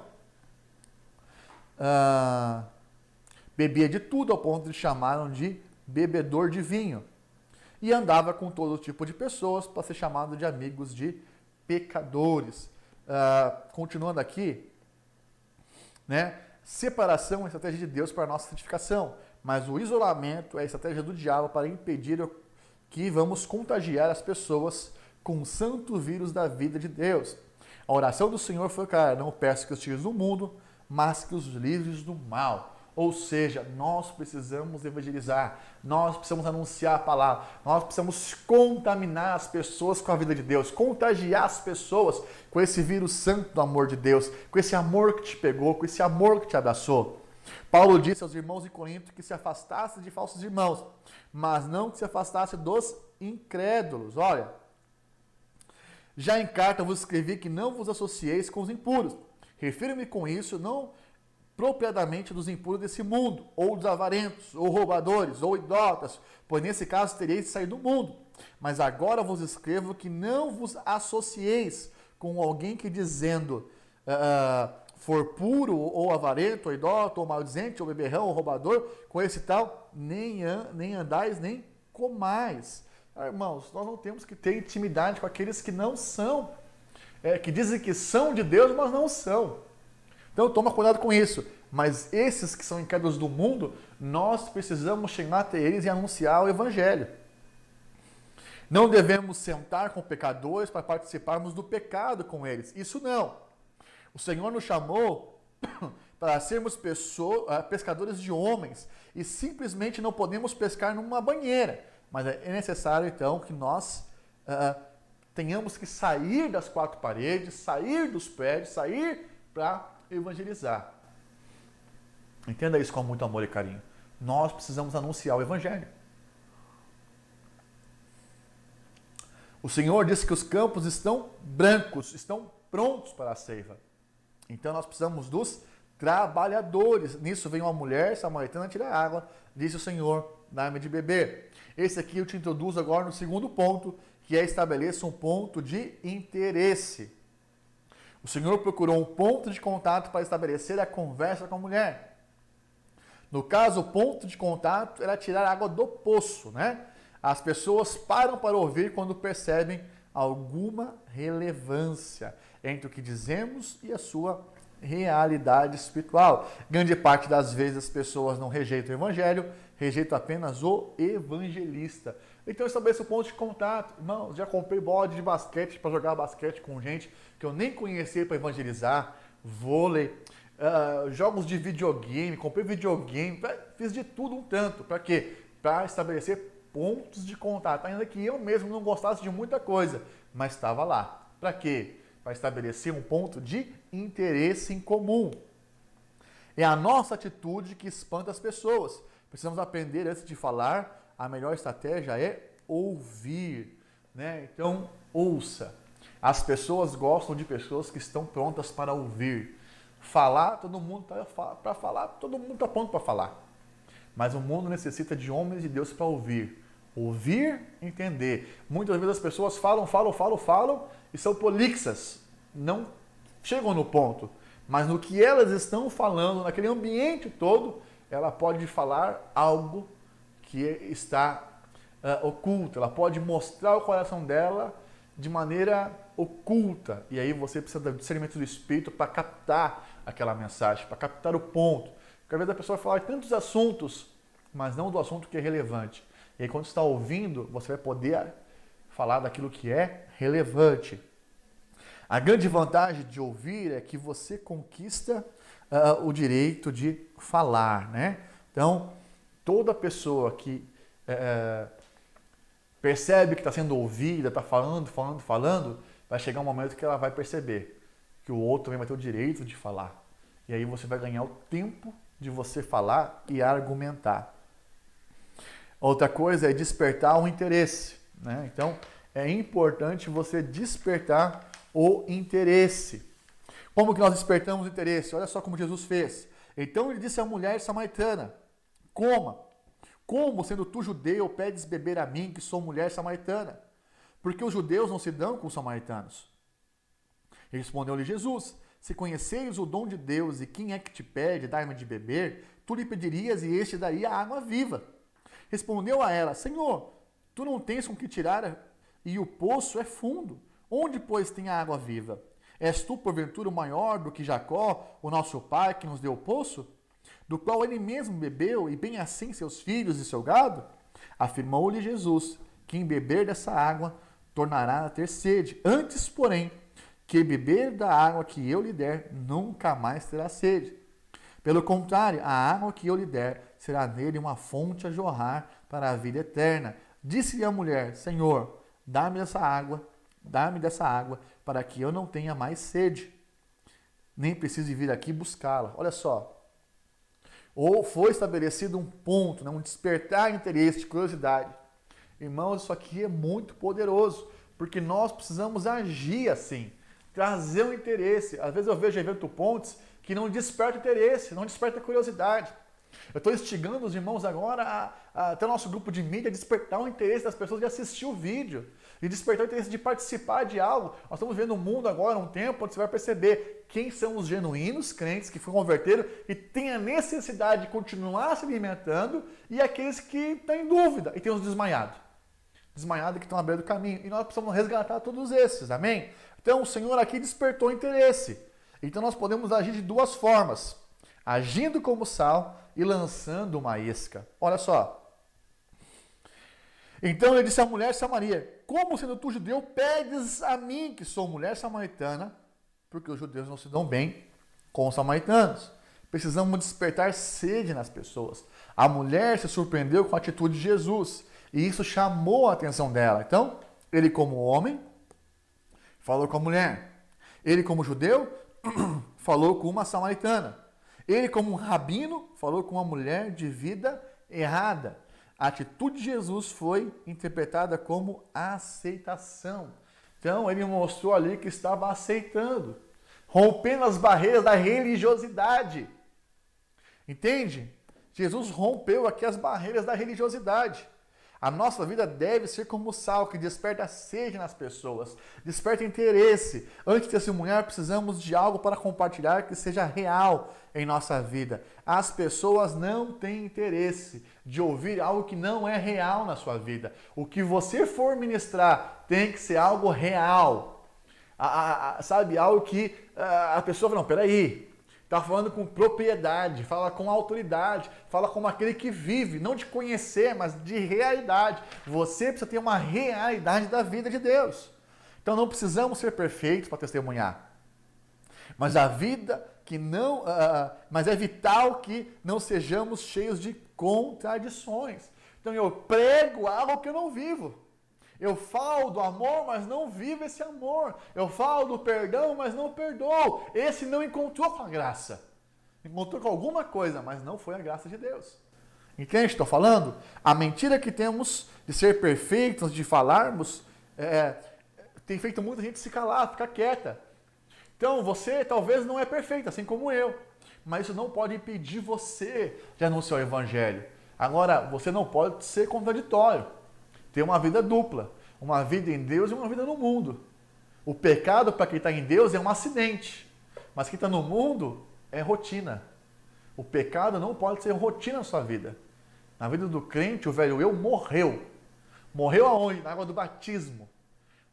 Bebia de tudo a ponto de chamarem de bebedor de vinho. e andava com todo tipo de pessoas para ser chamado de amigos de pecadores. Continuando aqui, né? Separação é a estratégia de Deus para a nossa santificação, mas o isolamento é a estratégia do diabo para impedir que vamos contagiar as pessoas com o santo vírus da vida de Deus. A oração do Senhor foi, cara, não peço que os tires do mundo, mas que os livres do mal. Ou seja, nós precisamos evangelizar, nós precisamos anunciar a palavra, nós precisamos contaminar as pessoas com a vida de Deus, contagiar as pessoas com esse vírus santo do amor de Deus, com esse amor que te pegou, com esse amor que te abraçou. Paulo disse aos irmãos de Corinto que se afastasse de falsos irmãos, mas não que se afastasse dos incrédulos. Olha, já em carta vos escrevi que não vos associeis com os impuros. Refiro-me com isso não propriamente dos impuros desse mundo, ou dos avarentos, ou roubadores, ou idólatras, pois nesse caso teríeis de sair do mundo. Mas agora vos escrevo que não vos associeis com alguém que dizendo for puro, ou avarento, ou idólatra, ou maldizente, ou beberrão, ou roubador, com esse tal, nem andais, nem comais. Irmãos, nós não temos que ter intimidade com aqueles que não são, que dizem que são de Deus, mas não são. Então toma cuidado com isso. Mas esses que são incrédulos do mundo, nós precisamos chegar até eles e anunciar o Evangelho. Não devemos sentar com pecadores para participarmos do pecado com eles. Isso não. O Senhor nos chamou para sermos pescadores de homens e simplesmente não podemos pescar numa banheira. Mas é necessário então que nós tenhamos que sair das quatro paredes, sair dos prédios, sair para evangelizar. Entenda isso com muito amor e carinho. Nós precisamos anunciar o Evangelho. O Senhor disse que os campos estão brancos, estão prontos para a ceifa. Então nós precisamos dos trabalhadores. Nisso vem uma mulher samaritana tirar água, disse o Senhor, dá-me de beber. Esse aqui eu te introduzo agora no segundo ponto, que é estabeleça um ponto de interesse. O Senhor procurou um ponto de contato para estabelecer a conversa com a mulher. No caso, o ponto de contato era tirar água do poço, né? As pessoas param para ouvir quando percebem alguma relevância entre o que dizemos e a sua realidade espiritual. Grande parte das vezes as pessoas não rejeitam o Evangelho, rejeitam apenas o evangelista. Então estabeleça um ponto de contato. Irmão, já comprei bode de basquete para jogar basquete com gente que eu nem conhecia para evangelizar, vôlei, jogos de videogame, comprei videogame, fiz de tudo um tanto. Para quê? Para estabelecer pontos de contato, ainda que eu mesmo não gostasse de muita coisa, mas estava lá. Para quê? Para estabelecer um ponto de interesse em comum. É a nossa atitude que espanta as pessoas. Precisamos aprender antes de falar. A melhor estratégia é ouvir, né? Então, ouça. As pessoas gostam de pessoas que estão prontas para ouvir. Falar, todo mundo está para falar, todo mundo está pronto para falar. Mas o mundo necessita de homens de Deus para ouvir. Ouvir, entender. Muitas vezes as pessoas falam e são prolixas. Não chegam no ponto. Mas no que elas estão falando, naquele ambiente todo, ela pode falar algo que está oculto. Ela pode mostrar o coração dela de maneira oculta. E aí você precisa do discernimento do Espírito para captar aquela mensagem, para captar o ponto. Porque às vezes a pessoa vai falar de tantos assuntos, mas não do assunto que é relevante. E aí quando você está ouvindo, você vai poder falar daquilo que é relevante. A grande vantagem de ouvir é que você conquista o direito de falar, né? Então, toda pessoa que percebe que está sendo ouvida, está falando, vai chegar um momento que ela vai perceber que o outro também vai ter o direito de falar. E aí você vai ganhar o tempo de você falar e argumentar. Outra coisa é despertar o interesse, né? Então, é importante você despertar o interesse. Como que nós despertamos o interesse? Olha só como Jesus fez. Então ele disse à mulher samaritana: coma. Como, sendo tu judeu, pedes beber a mim, que sou mulher samaritana? Porque os judeus não se dão com os samaritanos. E respondeu-lhe Jesus: se conheceis o dom de Deus e quem é que te pede, dar-me de beber, tu lhe pedirias e este daria a água viva. Respondeu a ela: Senhor, Tu não tens com que tirar, e o poço é fundo. Onde, pois, tem a água viva? És tu, porventura, maior do que Jacó, o nosso pai, que nos deu o poço? Do qual ele mesmo bebeu, e bem assim seus filhos e seu gado? Afirmou-lhe Jesus: quem beber dessa água tornará a ter sede. Antes, porém, que beber da água que eu lhe der, nunca mais terá sede. Pelo contrário, a água que eu lhe der será nele uma fonte a jorrar para a vida eterna. Disse-lhe a mulher: Senhor, dá-me dessa água, para que eu não tenha mais sede, nem precise vir aqui buscá-la. Olha só. Ou foi estabelecido um ponto, né, um despertar de interesse, de curiosidade. Irmãos, isso aqui é muito poderoso, porque nós precisamos agir assim, trazer um interesse. Às vezes eu vejo evento pontes que não desperta interesse, não desperta curiosidade. Eu estou instigando os irmãos agora até o nosso grupo de mídia a despertar o interesse das pessoas de assistir o vídeo, de despertar o interesse de participar de algo. Nós estamos vendo um mundo agora, um tempo, onde você vai perceber quem são os genuínos crentes que foram converteram e têm a necessidade de continuar se alimentando e aqueles que estão em dúvida e tem os desmaiados. Desmaiados que estão à beira do caminho. E nós precisamos resgatar todos esses, amém? Então o Senhor aqui despertou interesse. Então nós podemos agir de duas formas. Agindo como sal e lançando uma isca. Olha só. Então ele disse à mulher Samaria: como sendo tu judeu, pedes a mim, que sou mulher samaritana, porque os judeus não se dão bem com os samaritanos. Precisamos despertar sede nas pessoas. A mulher se surpreendeu com a atitude de Jesus, e isso chamou a atenção dela. Então, ele como homem, falou com a mulher. Ele como judeu, falou com uma samaritana. Ele, como um rabino, falou com uma mulher de vida errada. A atitude de Jesus foi interpretada como aceitação. Então, ele mostrou ali que estava aceitando, rompendo as barreiras da religiosidade. Entende? Jesus rompeu aqui as barreiras da religiosidade. A nossa vida deve ser como o sal, que desperta sede nas pessoas, desperta interesse. Antes de testemunhar, precisamos de algo para compartilhar que seja real em nossa vida. As pessoas não têm interesse de ouvir algo que não é real na sua vida. O que você for ministrar tem que ser algo real. Sabe, algo que a pessoa fala: não, peraí. Está falando com propriedade, fala com autoridade, fala como aquele que vive, não de conhecer, mas de realidade. Você precisa ter uma realidade da vida de Deus. Então não precisamos ser perfeitos para testemunhar. Mas a vida que não, mas é vital que não sejamos cheios de contradições. Então eu prego algo que eu não vivo. Eu falo do amor, mas não vivo esse amor. Eu falo do perdão, mas não perdoo. Esse não encontrou com a graça. Encontrou com alguma coisa, mas não foi a graça de Deus. Entende o que estou falando? A mentira que temos de ser perfeitos, de falarmos, tem feito muita gente se calar, ficar quieta. Então você talvez não é perfeito, assim como eu. Mas isso não pode impedir você de anunciar o Evangelho. Agora, você não pode ser contraditório. Ter uma vida dupla, uma vida em Deus e uma vida no mundo. O pecado para quem está em Deus é um acidente, mas quem está no mundo é rotina. O pecado não pode ser rotina na sua vida. Na vida do crente, o velho eu morreu. Morreu aonde? Na água do batismo.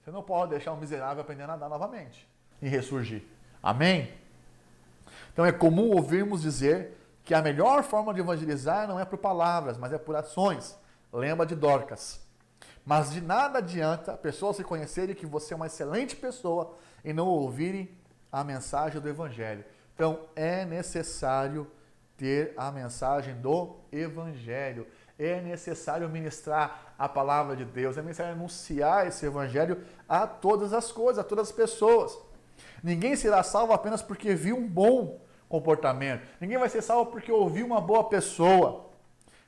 Você não pode deixar um miserável aprender a nadar novamente e ressurgir. Amém? Então é comum ouvirmos dizer que a melhor forma de evangelizar não é por palavras, mas é por ações. Lembra de Dorcas. Mas de nada adianta pessoas reconhecerem que você é uma excelente pessoa e não ouvirem a mensagem do Evangelho. Então, é necessário ter a mensagem do Evangelho. É necessário ministrar a palavra de Deus. É necessário anunciar esse Evangelho a todas as coisas, a todas as pessoas. Ninguém será salvo apenas porque viu um bom comportamento. Ninguém vai ser salvo porque ouviu uma boa pessoa.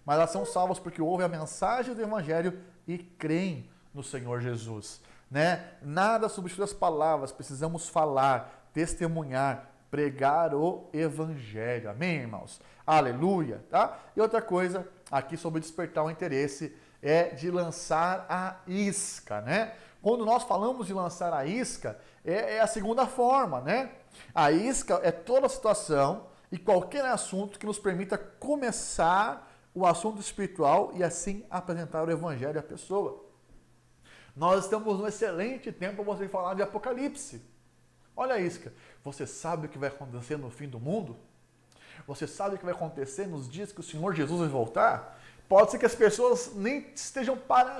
Mas elas são salvas porque ouvem a mensagem do Evangelho e creem no Senhor Jesus. Né? Nada substitui as palavras, precisamos falar, testemunhar, pregar o Evangelho. Amém, irmãos? Aleluia! Tá? E outra coisa, aqui sobre despertar o interesse, é de lançar a isca. Né? Quando nós falamos de lançar a isca, é a segunda forma. Né? A isca é toda situação e qualquer assunto que nos permita começar o assunto espiritual e assim apresentar o evangelho à pessoa. Nós estamos num excelente tempo para você falar de Apocalipse. Olha isso, cara. Você sabe o que vai acontecer no fim do mundo? Você sabe o que vai acontecer nos dias que o Senhor Jesus vai voltar? Pode ser que as pessoas nem estejam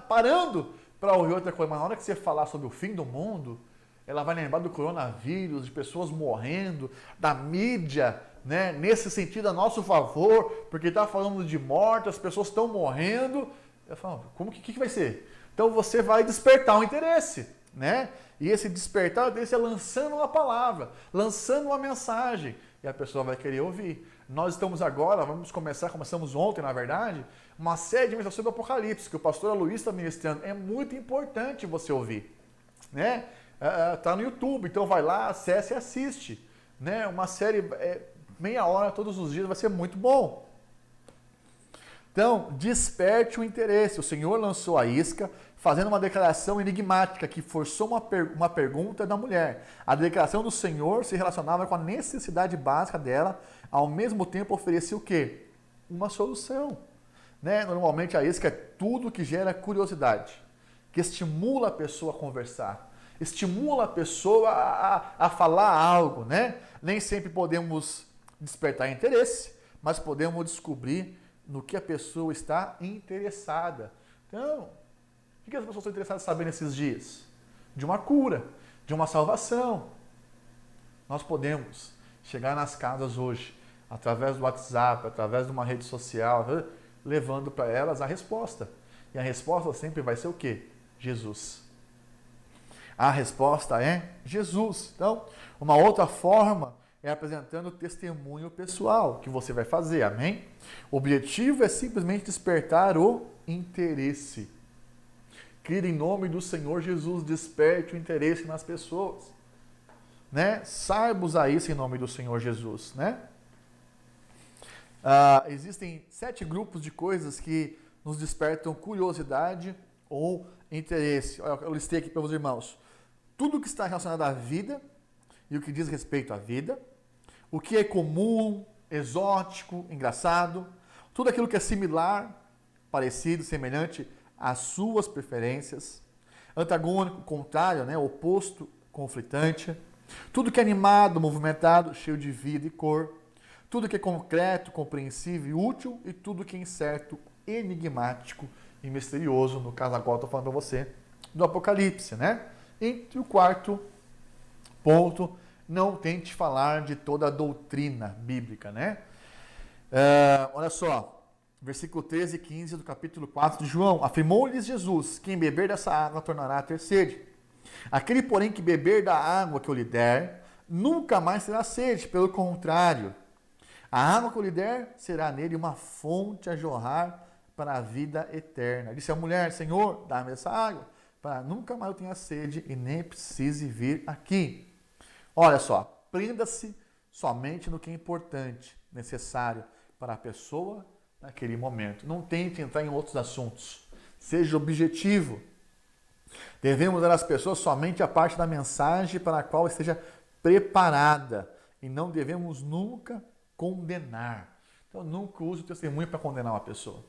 parando para ouvir outra coisa, mas na hora que você falar sobre o fim do mundo, ela vai lembrar do coronavírus, de pessoas morrendo, da mídia, né, nesse sentido a nosso favor, porque está falando de morte, as pessoas estão morrendo. Eu falo, como que vai ser? Então você vai despertar um interesse, né? E esse despertar o interesse é lançando uma palavra, lançando uma mensagem, e a pessoa vai querer ouvir. Nós estamos agora, começamos ontem, na verdade, uma série de mensagens sobre o Apocalipse, que o pastor Luiz está ministrando. É muito importante você ouvir, né? Tá no YouTube, então vai lá, acessa e assiste, né? Uma série, meia hora todos os dias, vai ser muito bom. Então, desperte o interesse. O Senhor lançou a isca, fazendo uma declaração enigmática que forçou uma pergunta da mulher. A declaração do Senhor se relacionava com a necessidade básica dela, ao mesmo tempo oferecia o quê? Uma solução. Né? Normalmente a isca é tudo que gera curiosidade, que estimula a pessoa a conversar, estimula a pessoa a falar algo. Né? Nem sempre podemos despertar interesse, mas podemos descobrir no que a pessoa está interessada. Então, o que as pessoas estão interessadas em saber nesses dias? De uma cura, de uma salvação. Nós podemos chegar nas casas hoje, através do WhatsApp, através de uma rede social, levando para elas a resposta. E a resposta sempre vai ser o quê? Jesus. A resposta é Jesus. Então, uma outra forma é apresentando o testemunho pessoal que você vai fazer, amém? O objetivo é simplesmente despertar o interesse. Querido, em nome do Senhor Jesus, desperte o interesse nas pessoas. Né? Saiba usar isso em nome do Senhor Jesus, né? Existem 7 grupos de coisas que nos despertam curiosidade ou interesse. Olha, eu listei aqui para os irmãos. Tudo que está relacionado à vida e o que diz respeito à vida, o que é comum, exótico, engraçado, tudo aquilo que é similar, parecido, semelhante às suas preferências, antagônico, contrário, né, oposto, conflitante, tudo que é animado, movimentado, cheio de vida e cor, tudo que é concreto, compreensível e útil, e tudo que é incerto, enigmático e misterioso. No caso agora estou falando para você do Apocalipse, né? E o quarto ponto, não tente falar de toda a doutrina bíblica, né? Olha só, versículo 13 e 15 do capítulo 4 de João. Afirmou-lhes Jesus, quem beber dessa água tornará a ter sede. Aquele, porém, que beber da água que eu lhe der, nunca mais terá sede, pelo contrário, a água que eu lhe der será nele uma fonte a jorrar para a vida eterna. Disse a mulher, Senhor, dá-me essa água, para nunca mais eu tenha sede e nem precise vir aqui. Olha só, prenda-se somente no que é importante, necessário para a pessoa naquele momento. Não tente entrar em outros assuntos. Seja objetivo. Devemos dar às pessoas somente a parte da mensagem para a qual esteja preparada. E não devemos nunca condenar. Então, nunca use o testemunho para condenar uma pessoa.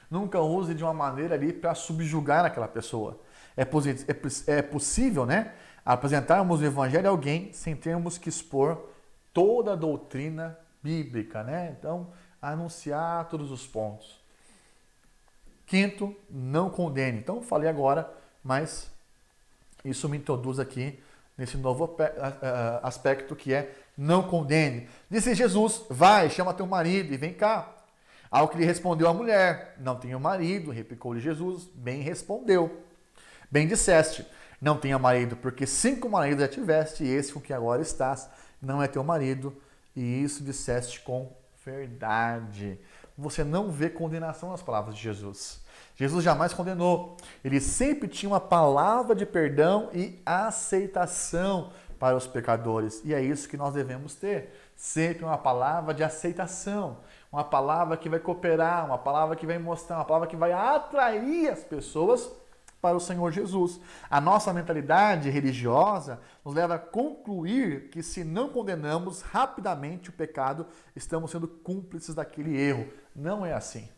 Nunca use de uma maneira ali para subjugar aquela pessoa. É possível, né, apresentarmos o evangelho a alguém sem termos que expor toda a doutrina bíblica, né? Então, anunciar todos os pontos. Quinto, não condene. Então, falei agora, mas isso me introduz aqui nesse novo aspecto que é não condene. Disse Jesus, vai, chama teu marido e vem cá. Ao que lhe respondeu a mulher, não tenho marido, replicou-lhe Jesus, bem respondeu. Bem disseste, não tenha marido, porque 5 maridos já tiveste, e esse com que agora estás não é teu marido, e isso disseste com verdade. Você não vê condenação nas palavras de Jesus. Jesus jamais condenou. Ele sempre tinha uma palavra de perdão e aceitação para os pecadores. E é isso que nós devemos ter. Sempre uma palavra de aceitação. Uma palavra que vai cooperar, uma palavra que vai mostrar, uma palavra que vai atrair as pessoas para o Senhor Jesus. A nossa mentalidade religiosa nos leva a concluir que se não condenamos rapidamente o pecado, estamos sendo cúmplices daquele erro. Não é assim.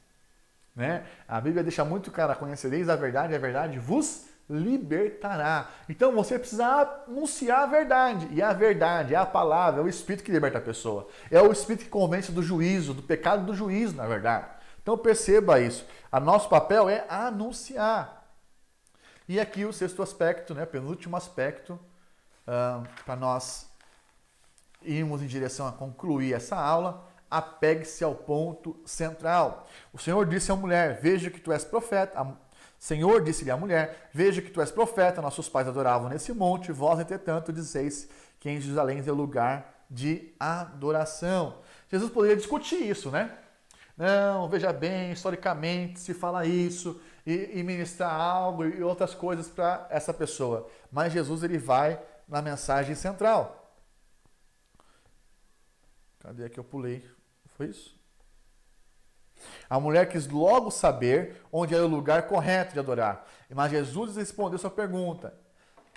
né? A Bíblia deixa muito claro: conhecereis a verdade vos libertará. Então você precisa anunciar a verdade. E a verdade é a palavra, é o Espírito que liberta a pessoa. É o Espírito que convence do juízo, do pecado e do juízo, na verdade. Então perceba isso. O nosso papel é anunciar. E aqui o sexto aspecto, né, penúltimo aspecto, para nós irmos em direção a concluir essa aula: apegue-se ao ponto central. O Senhor disse à mulher: veja que tu és profeta. Senhor disse-lhe à mulher: veja que tu és profeta, nossos pais adoravam nesse monte, vós, entretanto, dizeis que em Jerusalém é o lugar de adoração. Jesus poderia discutir isso, né? Não, veja bem, historicamente se fala isso, e ministrar algo e outras coisas para essa pessoa. Mas Jesus, ele vai na mensagem central. Cadê que eu pulei? Foi isso? A mulher quis logo saber onde era o lugar correto de adorar. Mas Jesus respondeu sua pergunta.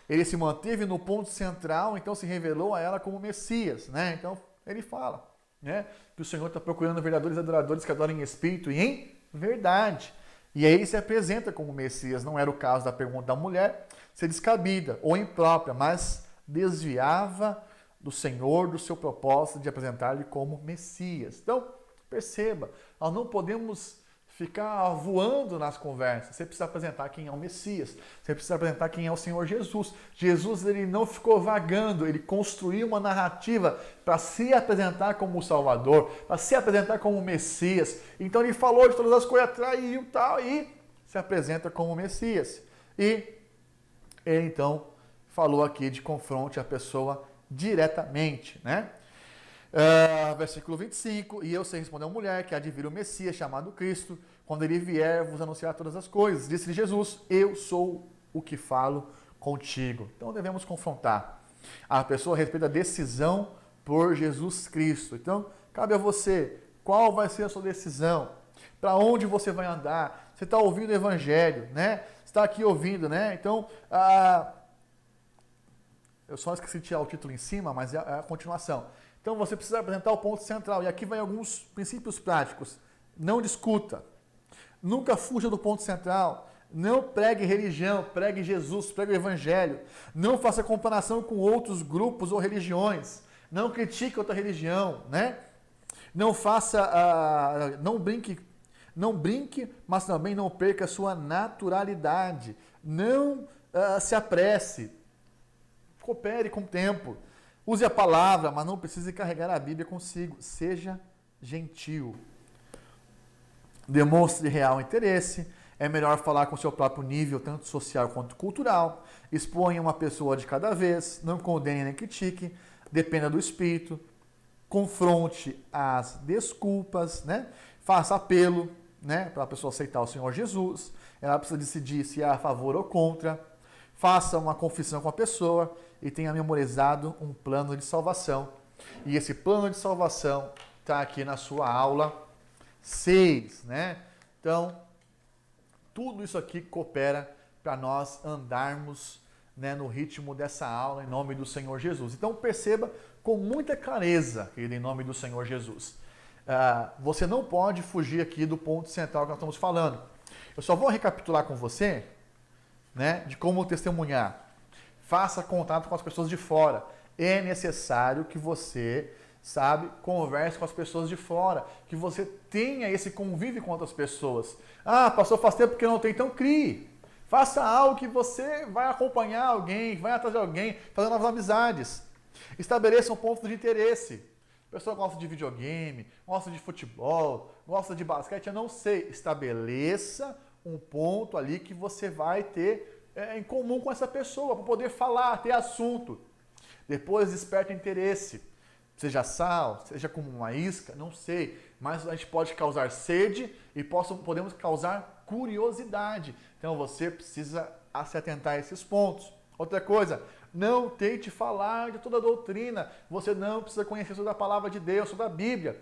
Ele se manteve no ponto central, então se revelou a ela como Messias, né? Então ele fala, né, que o Senhor está procurando verdadeiros adoradores que adorem em espírito e em verdade. E aí ele se apresenta como Messias. Não era o caso da pergunta da mulher ser descabida ou imprópria, mas desviava do Senhor, do seu propósito de apresentar-lhe como Messias. Então, perceba, nós não podemos ficar voando nas conversas. Você precisa apresentar quem é o Messias. Você precisa apresentar quem é o Senhor Jesus. Jesus, ele não ficou vagando, ele construiu uma narrativa para se apresentar como o Salvador, para se apresentar como o Messias. Então ele falou de todas as coisas, atraiu e tal, e se apresenta como o Messias. E ele então falou aqui de confronte a pessoa diretamente, né? Versículo 25, e eu sei responder a mulher que há de vir o Messias chamado Cristo, quando ele vier vos anunciar todas as coisas. Disse-lhe Jesus: eu sou o que falo contigo. Então devemos confrontar a pessoa a respeito da decisão por Jesus Cristo. Então cabe a você: qual vai ser a sua decisão? Para onde você vai andar? Você está ouvindo o Evangelho, né? Você está aqui ouvindo, né? Então, eu só esqueci de tirar o título em cima, mas é a continuação. Então você precisa apresentar o ponto central. E aqui vai alguns princípios práticos. Não discuta. Nunca fuja do ponto central. Não pregue religião, pregue Jesus, pregue o Evangelho. Não faça comparação com outros grupos ou religiões. Não critique outra religião, né? Não faça, não brinque, mas também não perca a sua naturalidade. Não se apresse. Coopere com o tempo. Use a palavra, mas não precise carregar a Bíblia consigo. Seja gentil. Demonstre real interesse. É melhor falar com o seu próprio nível, tanto social quanto cultural. Exponha uma pessoa de cada vez. Não condene nem critique. Dependa do espírito. Confronte as desculpas, né? Faça apelo, né, para a pessoa aceitar o Senhor Jesus. Ela precisa decidir se é a favor ou contra. Faça uma confissão com a pessoa e tenha memorizado um plano de salvação. E esse plano de salvação está aqui na sua aula 6, né? Então, tudo isso aqui coopera para nós andarmos, né, no ritmo dessa aula em nome do Senhor Jesus. Então, perceba com muita clareza, querido, em nome do Senhor Jesus. Você não pode fugir aqui do ponto central que nós estamos falando. Eu só vou recapitular com você, né, de como testemunhar. Faça contato com as pessoas de fora. É necessário que você, converse com as pessoas de fora, que você tenha esse convívio com outras pessoas. Pastor, faz tempo que não tem, então crie. Faça algo que você vai acompanhar alguém, vai atrás de alguém, fazer novas amizades. Estabeleça um ponto de interesse. A pessoa gosta de videogame, gosta de futebol, gosta de basquete, eu não sei. Estabeleça um ponto ali que você vai ter em comum com essa pessoa, para poder falar, ter assunto. Depois desperta interesse. Seja sal, seja como uma isca, não sei. Mas a gente pode causar sede e podemos causar curiosidade. Então você precisa se atentar a esses pontos. Outra coisa, não tente falar de toda a doutrina. Você não precisa conhecer toda a palavra de Deus, toda a Bíblia.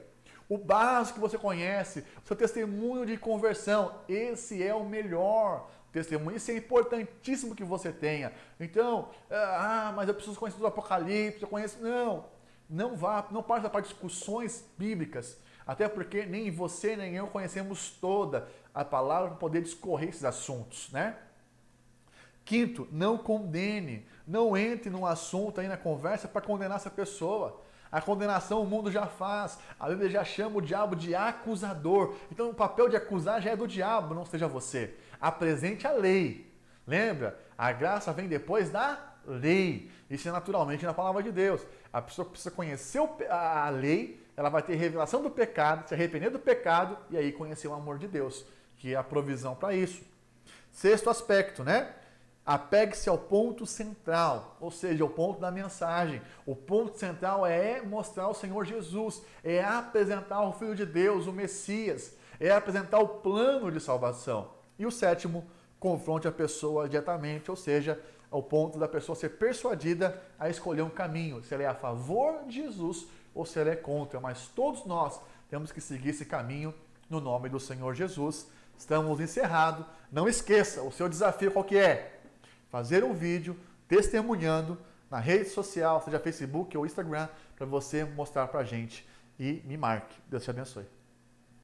O básico que você conhece, o seu testemunho de conversão, esse é o melhor testemunho. Isso é importantíssimo que você tenha. Então, mas eu preciso conhecer do Apocalipse, eu conheço. Não parta para discussões bíblicas. Até porque nem você nem eu conhecemos toda a palavra para poder discorrer esses assuntos, né? Quinto, não condene, não entre num assunto aí na conversa para condenar essa pessoa. A condenação o mundo já faz, a Bíblia já chama o diabo de acusador. Então o papel de acusar já é do diabo, não seja você. Apresente a lei. Lembra? A graça vem depois da lei. Isso é naturalmente na palavra de Deus. A pessoa precisa conhecer a lei, ela vai ter revelação do pecado, se arrepender do pecado e aí conhecer o amor de Deus, que é a provisão para isso. Sexto aspecto, né? Apegue-se ao ponto central, ou seja, o ponto da mensagem. O ponto central é mostrar o Senhor Jesus, é apresentar o Filho de Deus, o Messias, é apresentar o plano de salvação. E o sétimo, confronte a pessoa diretamente, ou seja, ao ponto da pessoa ser persuadida a escolher um caminho, se ela é a favor de Jesus ou se ela é contra. Mas todos nós temos que seguir esse caminho no nome do Senhor Jesus. Estamos encerrados. Não esqueça, o seu desafio qual que é? Fazer um vídeo testemunhando na rede social, seja Facebook ou Instagram, para você mostrar para a gente e me marque. Deus te abençoe.